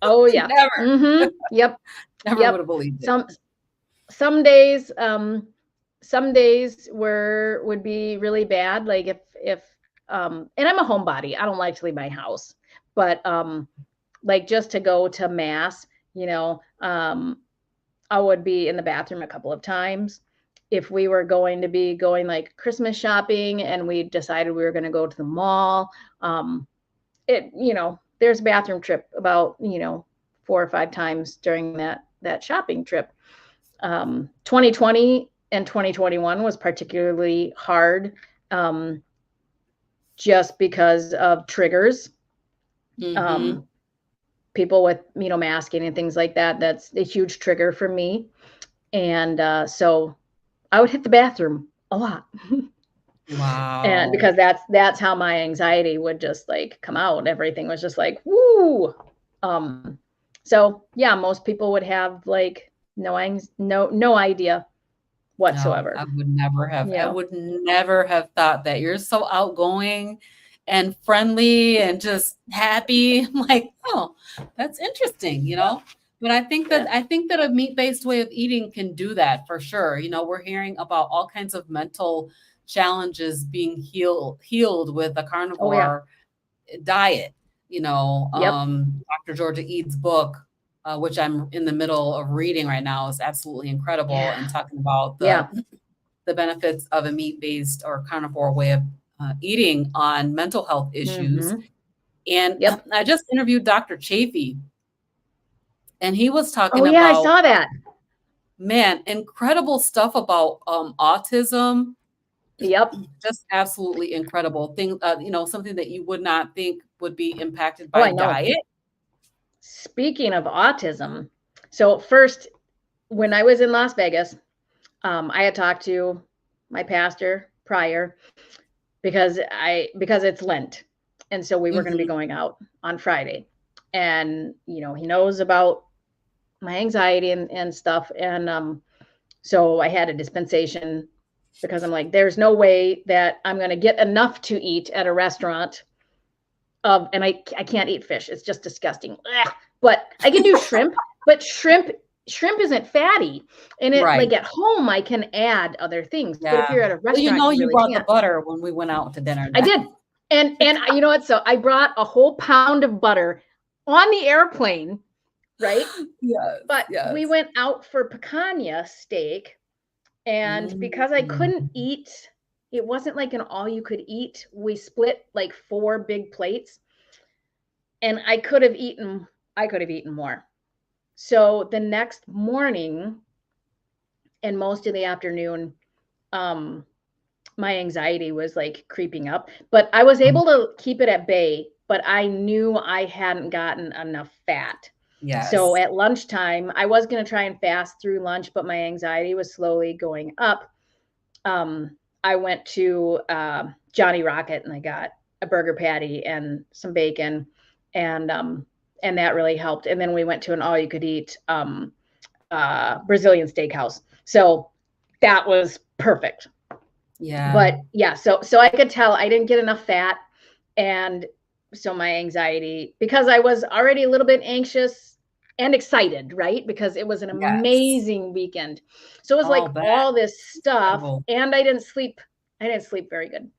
Oh yeah. Never, Mhm. Yep. never would Yep. have believed it. Some some days some days would be really bad, like if and I'm a homebody. I don't like to leave my house. But like just to go to mass, you know, I would be in the bathroom a couple of times. If we were going to be going like Christmas shopping and we decided we were going to go to the mall, um, you know, there's a bathroom trip about, you know, 4 or 5 times during that shopping trip. 2020 and 2021 was particularly hard, um, just because of triggers. Mhm. Um, People with, you know, masking and things like that. That's a huge trigger for me. And so I would hit the bathroom a lot. And Wow. because that's how my anxiety would just like come out. Everything was just like, woo. So yeah, most people would have like no idea No, whatsoever. You I know. would never have thought that. You're so outgoing and friendly and just happy. I'm like, "Oh, that's interesting," you know? But Yeah. I think that a meat-based way of eating can do that for sure. You know, we're hearing about all kinds of mental challenges being healed with a Oh yeah. carnivore diet. You know, Yep. Dr. Georgia Ead's book, which I'm in the middle of reading right now, is absolutely incredible Yeah. and talking about Yeah. the benefits of a meat-based or carnivore way of eating on mental health issues. Mhm. And Yep. I just interviewed Dr. Chafee, and he was Oh talking yeah, I about, saw that. man, incredible stuff about autism. Yep. Just absolutely incredible thing. You know, something that you would not think would be impacted Oh, by I know. diet. Speaking of autism, so first, when I was in Las Vegas, I had talked to my pastor prior because it's Lent, and so we were going to be Hmm. going out on Friday, and you know he knows about my anxiety and stuff, and so I had a dispensation because I'm like, there's no way that I'm going to get enough to eat at a restaurant and I can't eat fish. It's just disgusting. Ugh. But I can do shrimp, but shrimp isn't fatty. And it Right. like at home I can add other things, but if Yeah. you're at a Well, you restaurant know, you you really brought the can't. butter when we went out to dinner I then. did. And you know what? So I brought a whole pound of butter on the airplane, right? Yes, But we yes. went out for picanha steak, and because I couldn't Mm. eat it wasn't like an all you could eat. We split like 4 big plates, and I could have eaten more. So the next morning and most of the afternoon, um, my anxiety was like creeping up, but I was Um, able to keep it at bay, but I knew I hadn't gotten enough fat. So yes. at lunchtime, I was going to try and fast through lunch, but my anxiety was slowly going up. I went to Johnny Rocket and I got a burger patty and some bacon, and and that really helped. And then we went to an all you could eat Brazilian steakhouse. So that was perfect. Yeah. But yeah, so I could tell I didn't get enough fat, and so my anxiety, because I was already a little bit anxious and excited, right? Because it was an Yes. amazing weekend. So it was like Oh, that all this stuff, incredible. and I didn't sleep. I didn't sleep very good.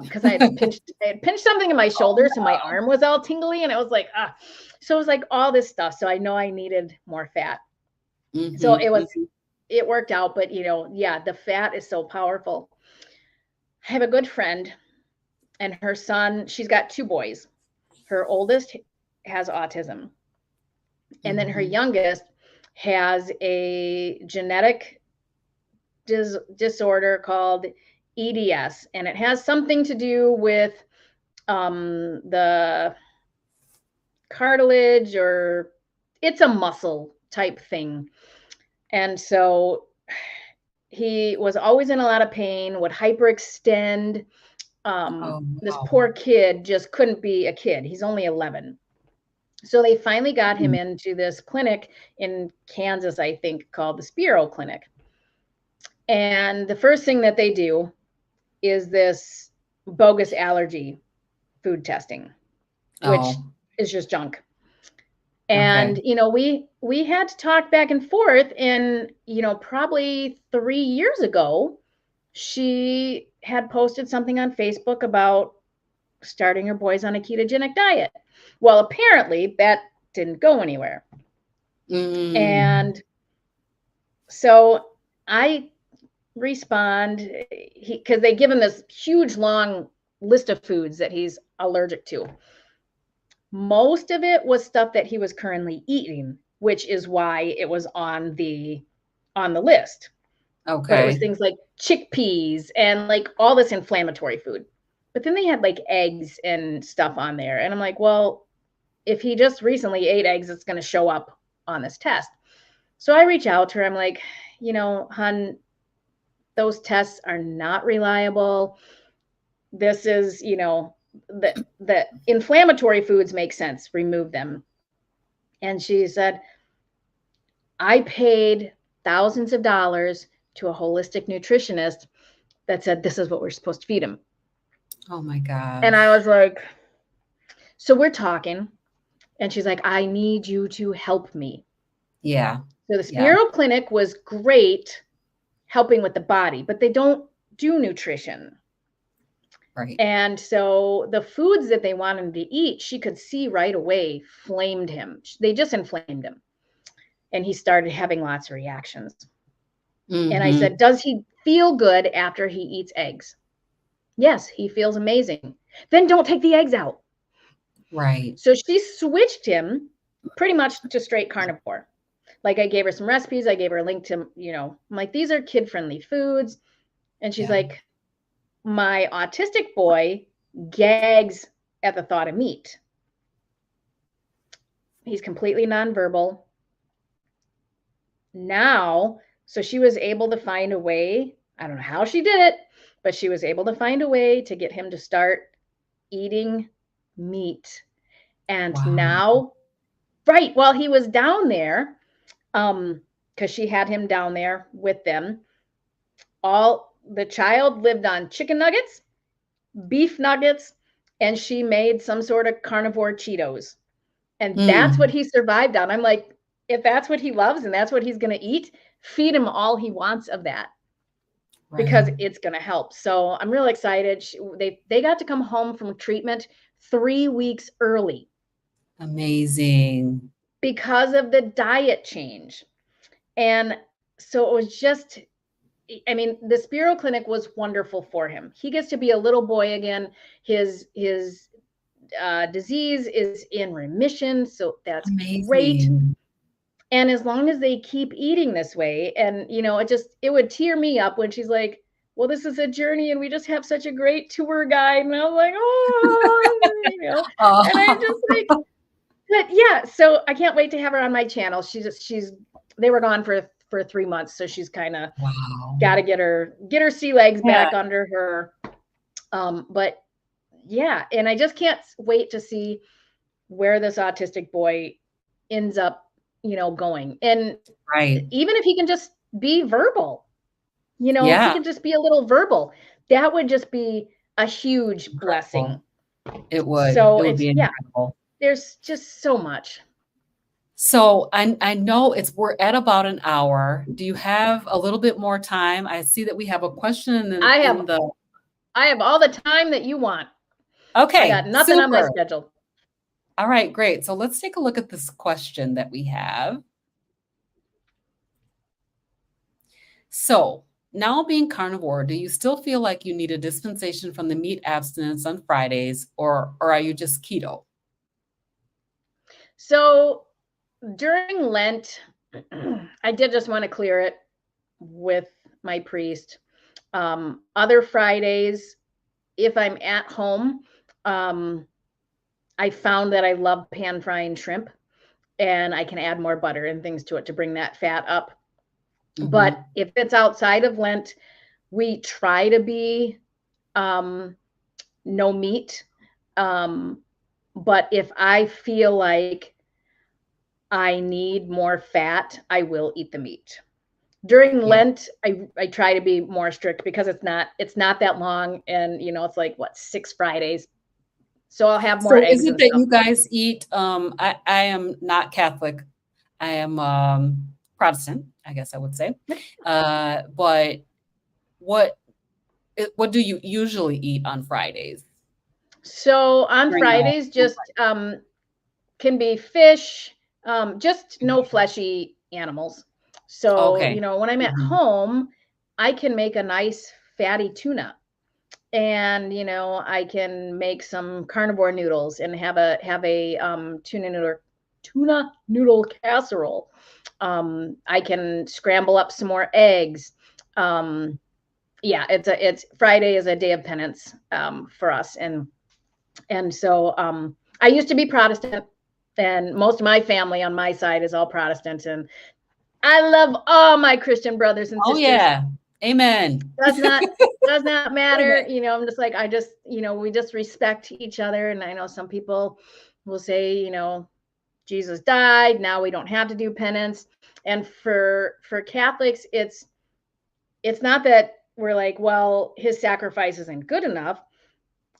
Because I had pinched something in my Oh, shoulder, so my no. arm was all tingly, and it was like ah. So it was like all this stuff. So I know I needed more fat. So Mhm, it was mhm. it worked out, but yeah, the fat is so powerful. I have a good friend, and her son, she's got 2 boys. Her oldest has autism, and then her Mhm. youngest has a genetic disorder called EDS, and it has something to do with the cartilage, or it's a muscle type thing. And so he was always in a lot of pain, would hyperextend. Oh, This wow. poor kid just couldn't be a kid. He's only 11. So they finally got him Mm. into this clinic in Kansas, I think, called the Spiro Clinic. And the first thing that they do is this bogus allergy food testing, which Oh, is just junk. okay. And we had to talk back and forth, and probably 3 years ago she had posted something on Facebook about starting her boys on a ketogenic diet. Well, apparently that didn't go anywhere. Mm. And so I respond, because they give him this huge long list of foods that he's allergic to. Most of it was stuff that he was currently eating, which is why it was on the list. But it was Okay. things like chickpeas and like all this inflammatory food. But then they had like eggs and stuff on there, and I'm like, well, if he just recently ate eggs, it's going to show up on this test. So I reach out to her. I'm like, hun, those tests are not reliable. This is, the inflammatory foods make sense, remove them. And she said, I paid thousands of dollars to a holistic nutritionist that said this is what we're supposed to feed him. Oh my And I gosh. was like, so we're talking, and she's like, I need you to help me. Yeah. So the Yeah. Spiro Clinic was great helping with the body, but they don't do nutrition. Right. And so the foods that they wanted him to eat, she could see right away, flamed him. They just inflamed him. And he started having lots of reactions. And I said, Mhm. does he feel good after he eats eggs? Yes, he feels amazing. Then don't take the eggs out. Right. So she switched him pretty much to straight carnivore. Like, I gave her some recipes. I gave her a link to, I'm like, these are kid friendly foods. And she's Yeah. like, my autistic boy gags at the thought of meat. He's completely nonverbal now. So she was able to find a way. I don't know how she did it, but she was able to find a way to get him to start eating meat. And Wow. now, right while he was down there, because she had him down there with them, all the child lived on chicken nuggets, beef nuggets, and she made some sort of carnivore Cheetos. And that's what Mm. he survived on. I'm like, if that's what he loves and that's what he's going to eat, feed him all he wants of that, Right. because it's going to help. So I'm really excited. They got to come home from treatment 3 weeks early Amazing. because of the diet change. And so it was just I mean, the Spiro Clinic was wonderful for him. He gets to be a little boy again. His disease is in remission, so that's great. Amazing. And as long as they keep eating this way, and it would tear me up when she's like, well, this is a journey and we just have such a great tour guide. And I was like, oh, and I'm just like, but yeah, so I can't wait to have her on my channel. They were gone for 3 months, so she's kind of Wow. got to get her sea legs back under her. But yeah, and I just can't wait to see where this autistic boy ends up, going. And Right. even if he can just be verbal, if he Yeah. can just be a little verbal, that would just be a huge Incredible. blessing. It would. So It would be yeah, incredible. there's just so much. So I know we're at about an hour. Do you have a little bit more time? I see that we have a question I in have the I have all the time that you want. I got Okay, nothing on my super. schedule. All right, great. So let's take a look at this question that we have. So, now being carnivore, do you still feel like you need a dispensation from the meat abstinence on Fridays, or are you just keto? So during Lent, I did just want to clear it with my priest. Other Fridays, if I'm at home, I found that I love pan frying shrimp, and I can add more butter and things to it to bring that fat up. But if it's outside of Lent, we try to be no meat. But if I feel like I need more fat, I will eat the meat. During Yeah. Lent, I try to be more strict because it's not that long, and it's like what, 6 Fridays. So I'll have more So is eggs it and that stuff. you guys eat, I am not Catholic. I am Protestant, I guess I would say. But what what do you usually eat on Fridays So on during the Fridays, just can be fish, just no fleshy animals. So, Okay. when I'm at Mhm. home, I can make a nice fatty tuna. And, I can make some carnivore noodles and have a tuna noodle casserole. I can scramble up some more eggs. Yeah, it's Friday is a day of penance for us, and so I used to be Protestant, and most of my family on my side is all Protestant, and I love all my Christian brothers and Oh, sisters. yeah. Amen. Does not does not matter. Amen. I'm just like, we just respect each other. And I know some people will say, Jesus died, now we don't have to do penance. And for Catholics, it's not that we're like, well, his sacrifice isn't good enough.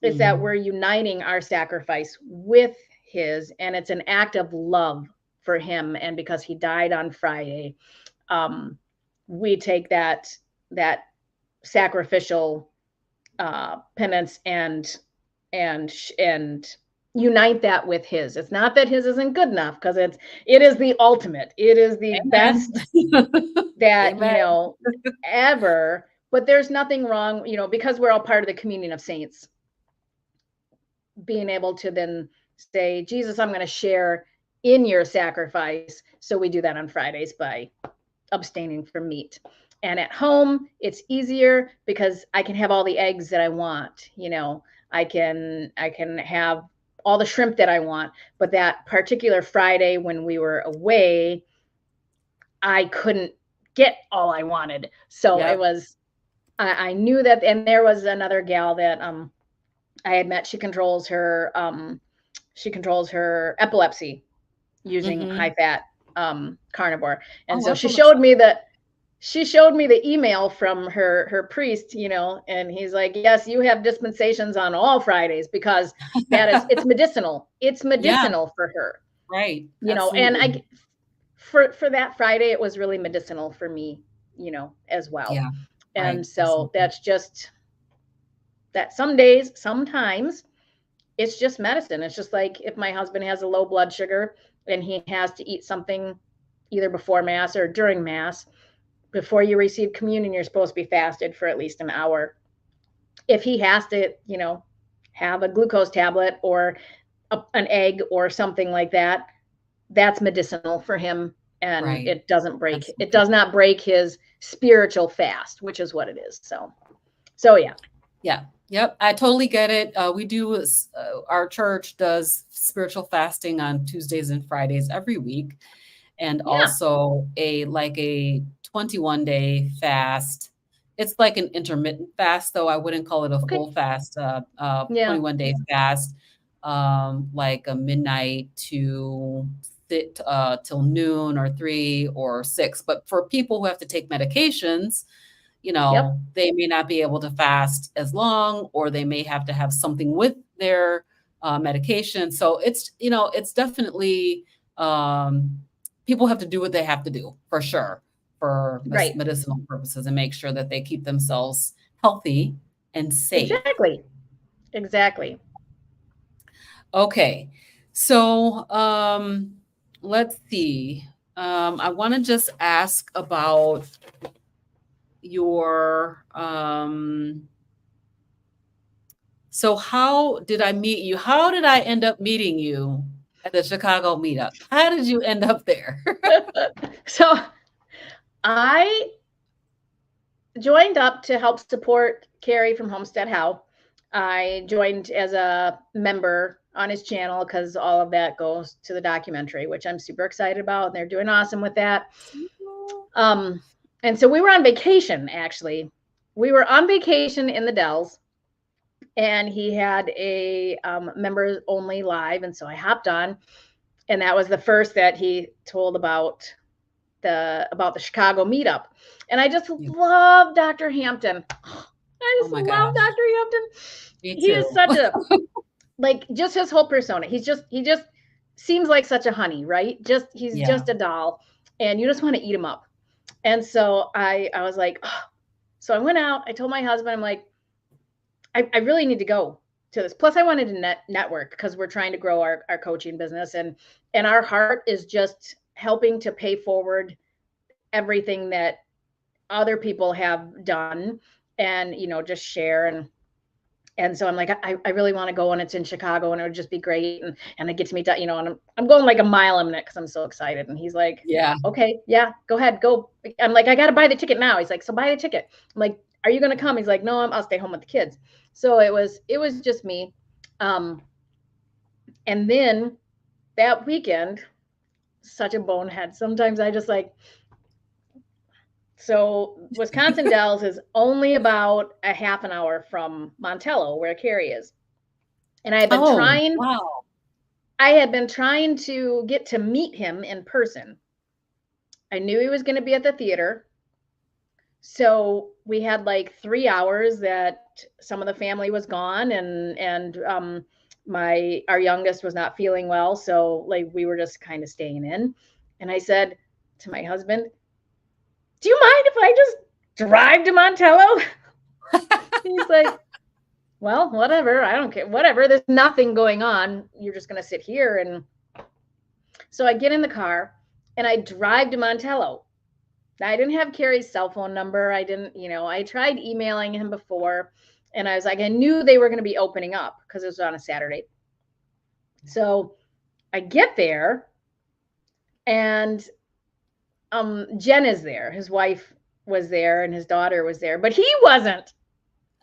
It's that we're uniting our sacrifice with his, and it's an act of love for him. And because he died on Friday, we take that sacrificial penance and unite that with his. It's not that his isn't good enough, because it is the ultimate. It is the Amen. best that Amen. ever. But there's nothing wrong, because we're all part of the communion of saints, being able to then say, Jesus, I'm going to share in your sacrifice. So we do that on Fridays by abstaining from meat. And at home, it's easier because I can have all the eggs that I want. I can have all the shrimp that I want. But that particular Friday when we were away, I couldn't get all I wanted. So it Yep. was, I knew that. And there was another gal that I had met. She controls her epilepsy using high fat carnivore. And Oh, so she epilepsy. showed me the email from her priest, and he's like, yes, you have dispensations on all Fridays, because it's medicinal. It's Yeah, medicinal for her, right. and Absolutely. for that Friday, it was really medicinal for me, as well. Yeah, And right. so Absolutely. that's just that. Sometimes it's just medicine. It's just like if my husband has a low blood sugar and he has to eat something either before mass or during mass, before you receive communion, you're supposed to be fasted for at least an hour. If he has to, have a glucose tablet or an egg or something like that, that's medicinal for him, and Right. it That's it okay. does not break his spiritual fast, which is what it is. So yeah. Yeah. Yep. I totally get it. We do, our church does spiritual fasting on Tuesdays and Fridays every week, and Yeah. also a 21-day fast. It's like an intermittent fast, though I wouldn't call it a Okay. full fast. Yeah. 21-day fast, like a midnight to sit till noon or 3 or 6. But for people who have to take medications, Yep. they may not be able to fast as long, or they may have to have something with their medication. So it's definitely, um, people have to do what they have to do for sure for Right. medicinal purposes and make sure that they keep themselves healthy and safe. Exactly. Exactly. Okay, so let's see. I want to just ask about your so how did I meet you? How did I end up meeting you at the Chicago meetup? How did you end up there? So I joined up to help support Carrie from Homestead How. I joined as a member on his channel because all of that goes to the documentary, which I'm super excited about. And they're doing awesome with that. Um, and so we were on vacation, actually. We were on vacation in the Dells, and he had a members only live. And so I hopped on, and that was the first that he told about the Chicago meetup. And I just Yeah. love Dr. Hampton. I Oh just my love gosh. Dr. Hampton. Me He is too. such a like just his whole persona. He just seems like such a honey, right? He's Yeah. just a doll, and you just want to eat him up. And so I was like, oh. So I went out. I told my husband, I'm like, I really need to go to this. Plus, I wanted to network because we're trying to grow our coaching business, and our heart is just helping to pay forward everything that other people have done, and just share. And so I'm like, I really want to go, and it's in Chicago, and it would just be great, and I get to meet that, and I'm going like a mile a minute because I'm so excited. And he's like, Yeah. okay, yeah, go ahead, go. I'm like, I got to buy the ticket now. He's like, so buy the ticket. I'm like, are you gonna come? He's like, no, I'll stay home with the kids. So it was just me. um and then that weekend, such a bonehead, sometimes I just like, so Wisconsin Dells is only about a half an hour from Montello, where Carrie is. And Oh, wow. I had been trying to get to meet him in person. I knew he was going to be at the theater. So we had like 3 hours that some of the family was gone, and my our youngest was not feeling well. So like we were just kind of staying in. And I said to my husband, do you mind if I just drive to Montello? He's like, well, whatever. I don't care. Whatever. There's nothing going on. You're just going to sit here. And so I get in the car and I drive to Montello. I didn't have Carrie's cell phone number. I didn't, I tried emailing him before, and I was like, I knew they were going to be opening up because it was on a Saturday. So I get there, and Jen is there. His wife was there, and his daughter was there, but he wasn't.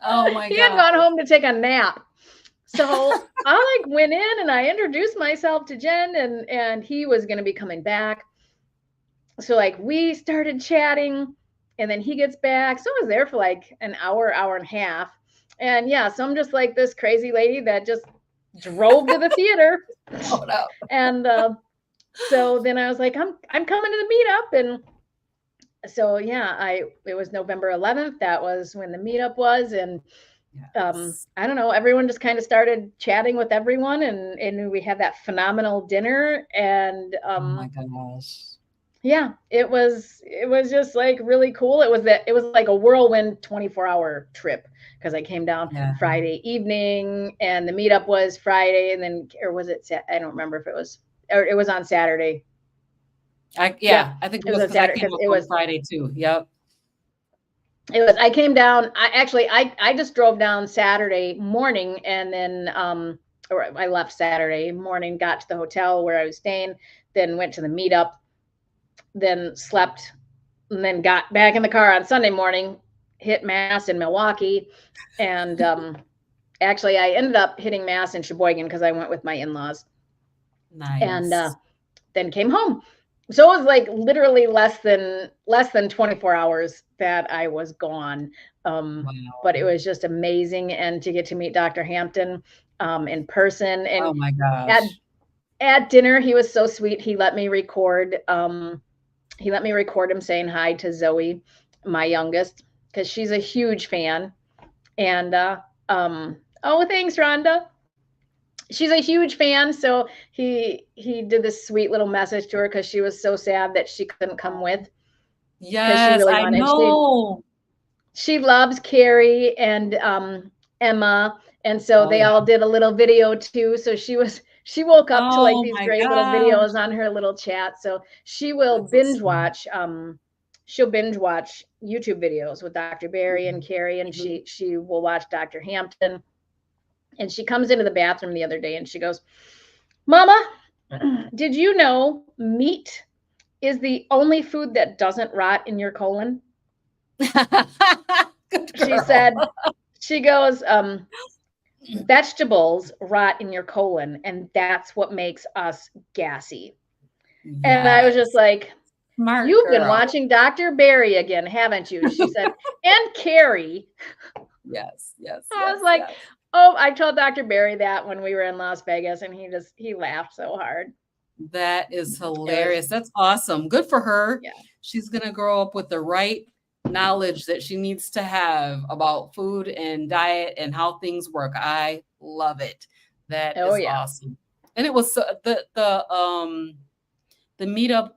Oh my He had gone gosh. home to take a nap. So I like went in and I introduced myself to Jen, and he was going to be coming back. So like we started chatting, and then he gets back. So I was there for like an hour and a half. And yeah, so I'm just like this crazy lady that just drove to the theater. Oh no. And so then I was like, I'm coming to the meetup. And so yeah, it was November 11th. That was when the meetup was. And Yes. I don't know, everyone just kind of started chatting with everyone, and we had that phenomenal dinner. And Oh my gosh. yeah, it was just like really cool. It was like a whirlwind 24-hour trip because I came down Yeah. Friday evening, and the meetup was Friday, and then, or was it I don't remember if it was, or it was on Saturday. I Yeah, yeah, I think it it was was on because I Saturday came because up it on was Friday too. Yep. I came down, I just drove down Saturday morning, and then, or I left Saturday morning, got to the hotel where I was staying, then went to the meetup, then slept, and then got back in the car on Sunday morning, hit Mass in Milwaukee. And, actually I ended up hitting Mass in Sheboygan because I went with my in-laws, and, Nice. then came home. So it was like literally less than 24 hours that I was gone. But it Wow. was just amazing, and to get to meet Dr. Hampton in person, and Oh my at gosh. at dinner he was so sweet. He let me record him saying hi to Zoe, my youngest, because she's a huge fan. And oh, thanks, Rhonda. She's a huge fan, so he did this sweet little message to her because she was so sad that she couldn't come with, because she Yes, really I wanted. know. She loves Carrie and Emma, and so Oh they yeah. all did a little video too. So she woke up to like Oh these my great little gosh. videos on her little chat. So she will That's so binge sweet. watch. She'll binge watch YouTube videos with Dr. Barry and Mhm, Carrie, and mhm. she will watch Dr. Hampton. And she comes into the bathroom the other day and she goes, "Mama, did you know meat is the only food that doesn't rot in your colon?" Good She girl. said, she goes, "Vegetables rot in your colon, and that's what makes us gassy." And I was just Yes. like, Smart "You've been girl. watching Dr. Barry again, haven't you?" She said, "And Carrie." Yes, yes, I was yes, like, yes. "Oh," I told Dr. Barry that when we were in Las Vegas, and he laughed so hard. That is It was, hilarious. That's awesome. Good for her. yeah. She's gonna grow up with the right knowledge that she needs to have about food and diet and how things work. I love it. That Oh, is yeah. awesome. And it was the meetup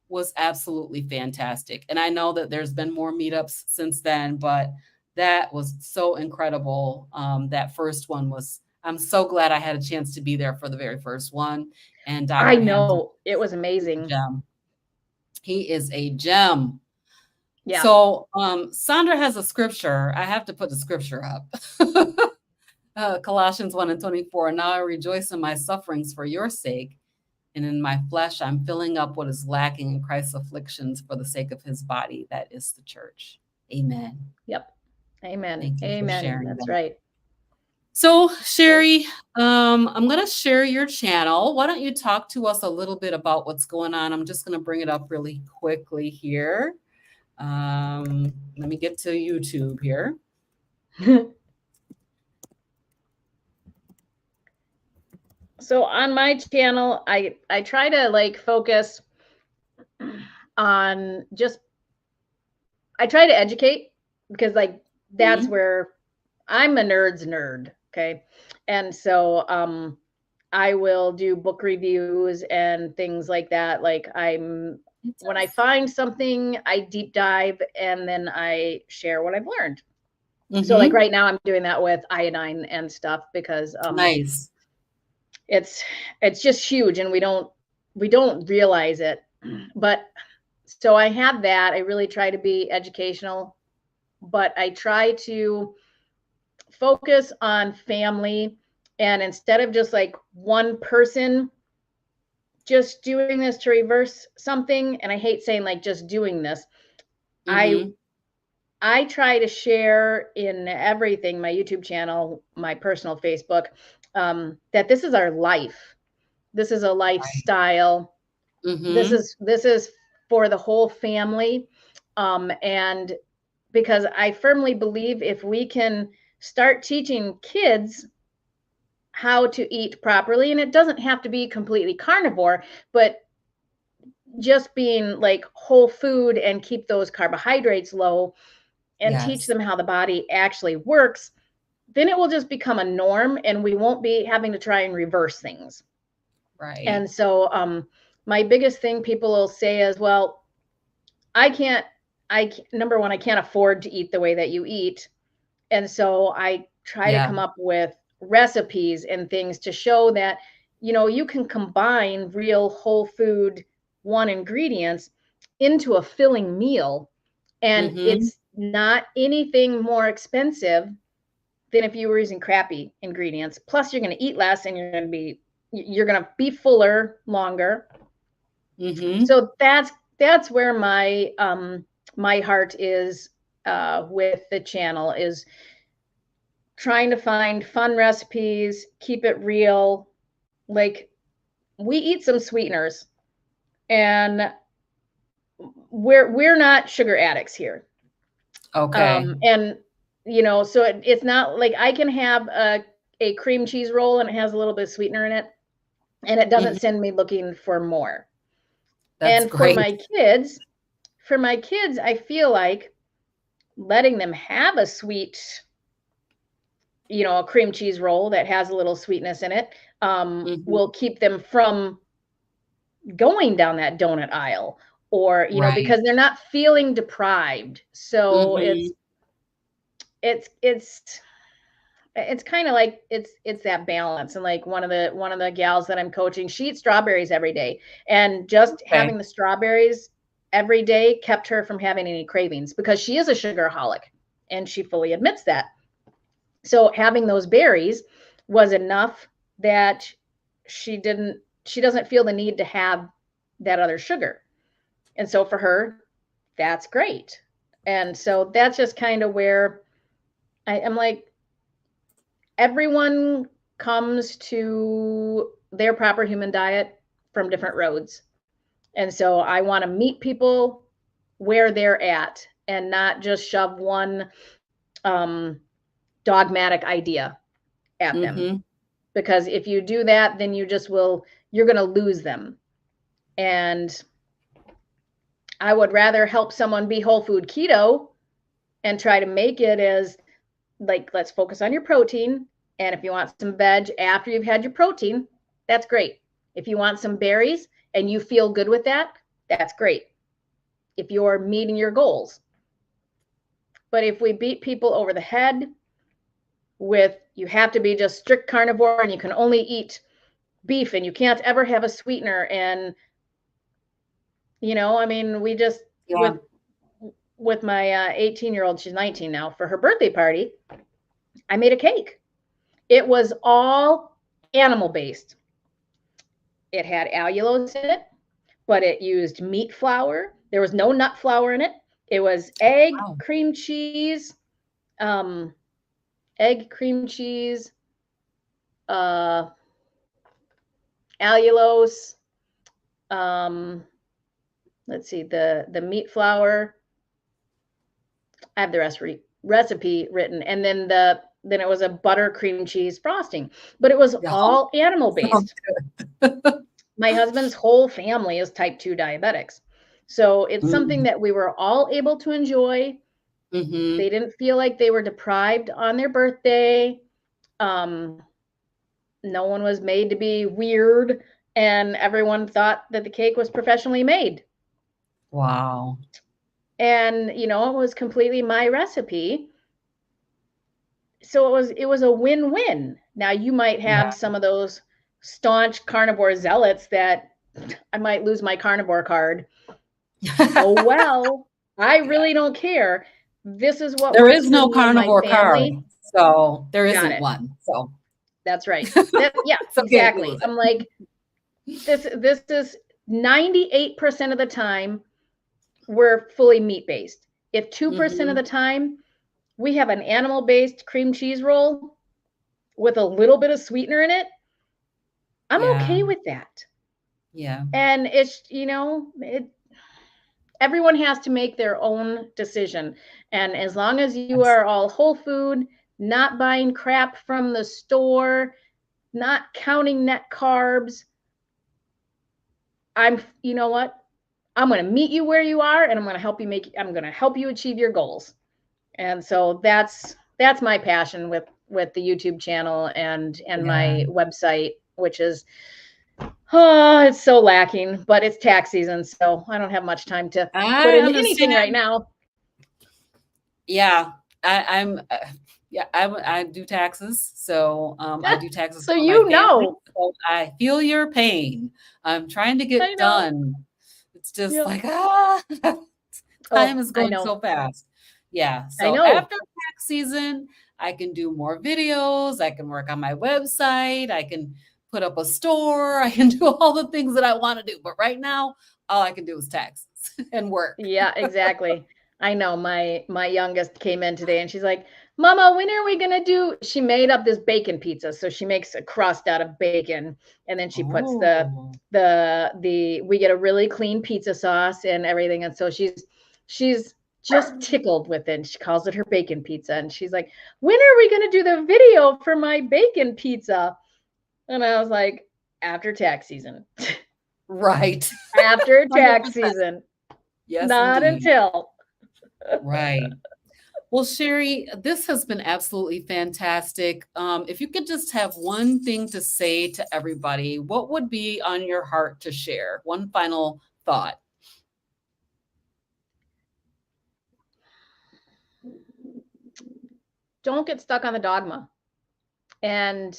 was absolutely fantastic. And I know that there's been more meetups since then, but that was so incredible. That first one was, I'm so glad I had a chance to be there for the very first one. And I Dr. Hampton, know. It was he's a amazing. gem. He is a gem. Yeah. So, Sandra has a scripture. I have to put the scripture up. Colossians 1 and 24. Now I rejoice in my sufferings for your sake, and in my flesh, I'm filling up what is lacking in Christ's afflictions for the sake of his body, that is the church. Amen. Yep. Amen. Thank you for Amen. sharing That's that. right. So, Yep. Shari, I'm going to share your channel. Why don't you talk to us a little bit about what's going on? I'm just going to bring it up really quickly here. Let me get to YouTube here. So on my channel, I try to like focus on just, I try to educate, because like that's Mhm. where I'm a nerd's nerd, okay? And so I will do book reviews and things like that. Like when I Fantastic. find something, I deep dive and then I share what I've learned. So like Mhm. right now I'm doing that with iodine and stuff, because Nice. it's it's just huge, and we don't realize it. But so I have that. I really try to be educational, but I try to focus on family, and instead of just like one person just doing this to reverse something, and I hate saying like just doing this, i Mhm. I try to share in everything, my YouTube channel, my personal Facebook, that this is our life. This is a Right. lifestyle. Mhm. This is for the whole family. And because I firmly believe if we can start teaching kids how to eat properly, and it doesn't have to be completely carnivore, but just being like whole food, and keep those carbohydrates low, and teach Yes. them how the body actually works, then it will just become a norm, and we won't be having to try and reverse things. Right. And so my biggest thing people will say is, well, I can't, number one, I can't afford to eat the way that you eat. And so I try to Yeah. come up with recipes and things to show that, you can combine real whole food, one ingredients into a filling meal. And Mhm. not anything more expensive than if you were using crappy ingredients. Plus, you're going to eat less, and you're going to be fuller longer. So that's where my heart is with the channel, is trying to find fun recipes, keep it real. Like, we eat some sweeteners, and we're not sugar addicts here. Okay. And so it's not like I can have a cream cheese roll and it has a little bit of sweetener in it, and it doesn't Mhm. send me looking for more. That's And for great. my kids, I feel like letting them have a sweet, a cream cheese roll that has a little sweetness in it, will Mhm. keep them from going down that donut aisle, or Right. because they're not feeling deprived. So Mhm. it's it's it's kind of like it's that balance. And like one of the gals that I'm coaching, she eats strawberries every day, and just Okay. having the strawberries every day kept her from having any cravings, because she is a sugaraholic, and she fully admits that. So having those berries was enough that she doesn't feel the need to have that other sugar. And so for her, that's great. And so that's just kind of where I am like, everyone comes to their proper human diet from different roads. And so I want to meet people where they're at, and not just shove one um, dogmatic idea at them. Mhm. Because if you do that, then you're going to lose them. And I would rather help someone be whole food keto and try to make it as, like, let's focus on your protein. And if you want some veg after you've had your protein, that's great. If you want some berries and you feel good with that, that's great, if you're meeting your goals. But if we beat people over the head with, you have to be just strict carnivore and you can only eat beef and you can't ever have a sweetener, and I mean, we just, Yeah. with my 18-year-old, she's 19 now, for her birthday party, I made a cake. It was all animal based. It had allulose in it, but it used meat flour. There was no nut flour in it. It was Wow. um, egg, cream cheese, uh, allulose. Um, let's see, the meat flour. I have the recipe written, and then it was a butter cream cheese frosting, but it was Yeah. all animal Sounds based. My husband's whole family is type 2 diabetics. So it's something Mm. that we were all able to enjoy. Mhm. They didn't feel like they were deprived on their birthday. Um, no one was made to be weird, and everyone thought that the cake was professionally made. Wow. And it was completely my recipe. So it was a win-win. Now, you might have Yeah. some of those staunch carnivore zealots that I might lose my carnivore card. Oh well, I Yeah. really don't care. This is what There works is for no me and my carnivore card, family. so there Got isn't it. one. So That's right. Yeah, it's okay if you exactly. lose I'm it. like, this is 98% of the time we're fully meat based. If 2% of the Mhm. time we have an animal based cream cheese roll with a little bit of sweetener in it, I'm Yeah. okay with that. Yeah. And everyone has to make their own decision. And as long as you Yes. are all whole food, not buying crap from the store, not counting net carbs, you know what? I'm going to meet you where you are, and I'm going to help you achieve your goals. And so that's my passion with the YouTube channel and Yeah. my website, which is, oh, it's so lacking, but it's tax season, so I don't have much time to put I into anything right understand. now. Yeah. I'm yeah, I do taxes. So, I do taxes So for my family. you know, So I feel your pain. I'm trying to I get know. done. It's just Yep. like, time Oh, is I going know. so fast. Yeah. I So know. after tax season, I can do more videos. I can work on my website. I can put up a store. I can do all the things that I want to do. But right now, all I can do is taxes and work. Yeah, exactly. I know my youngest came in today and she's like, "Mama, when are we gonna do?" She made up this bacon pizza, so she makes a crust out of bacon, and then she puts Oh, the we get a really clean pizza sauce and everything, and so she's just tickled with it. She calls it her bacon pizza, and she's like, "When are we gonna do the video for my bacon pizza?" And I was like, "After tax season." right. After tax 100%. season, Yes, not indeed. until. Right. Well, Shari, this has been absolutely fantastic. If you could just have one thing to say to everybody, what would be on your heart to share? One final thought. Don't get stuck on the dogma, and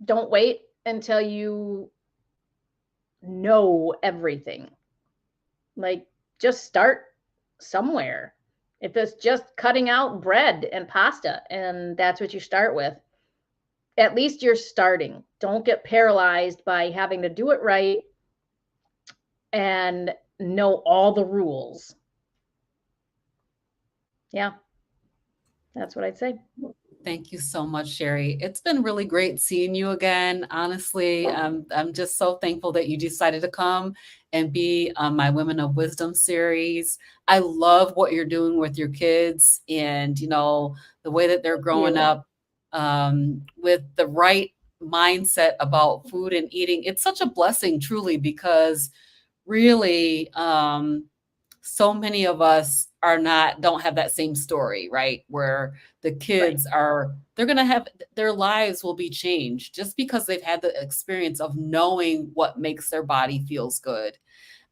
don't wait until you know everything. Like, just start somewhere. If it's just cutting out bread and pasta and that's what you start with, at least you're starting. Don't get paralyzed by having to do it right and know all the rules. Yeah, that's what I'd say. Thank you so much, Shari. It's been really great seeing you again. Honestly, I'm just so thankful that you decided to come and be on my Women of Wisdom series. I love what you're doing with your kids and, the way that they're Thank growing you. up with the right mindset about food and eating. It's such a blessing, truly, because really, so many of us don't have that same story, right? Where the Right, kids they're going to have their lives will be changed just because they've had the experience of knowing what makes their body feels good.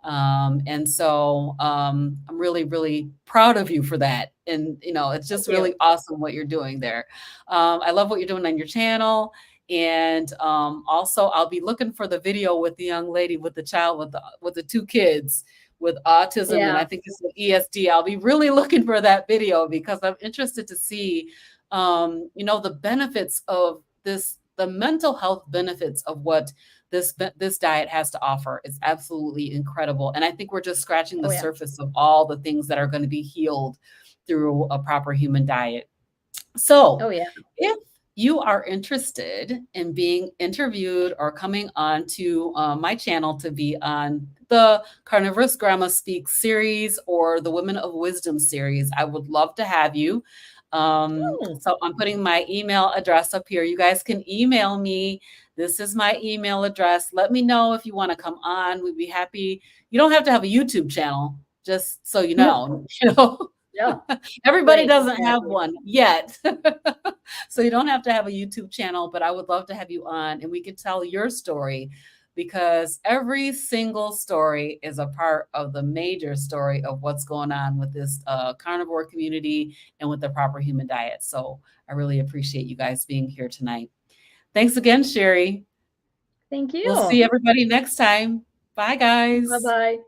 And so I'm really, really proud of you for that. And, it's thank just you. really awesome what you're doing there. I love what you're doing on your channel. And also, I'll be looking for the video with the young lady with the child with the two kids with autism, and I Yeah, think it's the ESD. I'll be really looking for that video because I'm interested to see, the benefits of this, the mental health benefits of what this diet has to offer. Is absolutely incredible, and I think we're just scratching the oh yeah, surface of all the things that are going to be healed through a proper human diet. So, oh yeah. if you are interested in being interviewed or coming on to my channel to be on the Carnivorous Grandma Speaks series or the Women of Wisdom series, I would love to have you. Hmm. So I'm putting my email address up here. You guys can email me. This is my email address. Let me know if you want to come on. We'd be happy. You don't have to have a YouTube channel, just so you know. Yeah, Everybody right, doesn't have exactly. one yet. So you don't have to have a YouTube channel, but I would love to have you on and we could tell your story because every single story is a part of the major story of what's going on with this carnivore community and with the proper human diet. So I really appreciate you guys being here tonight. Thanks again, Shari. Thank We'll you. see everybody next time. Bye, Bye guys. bye.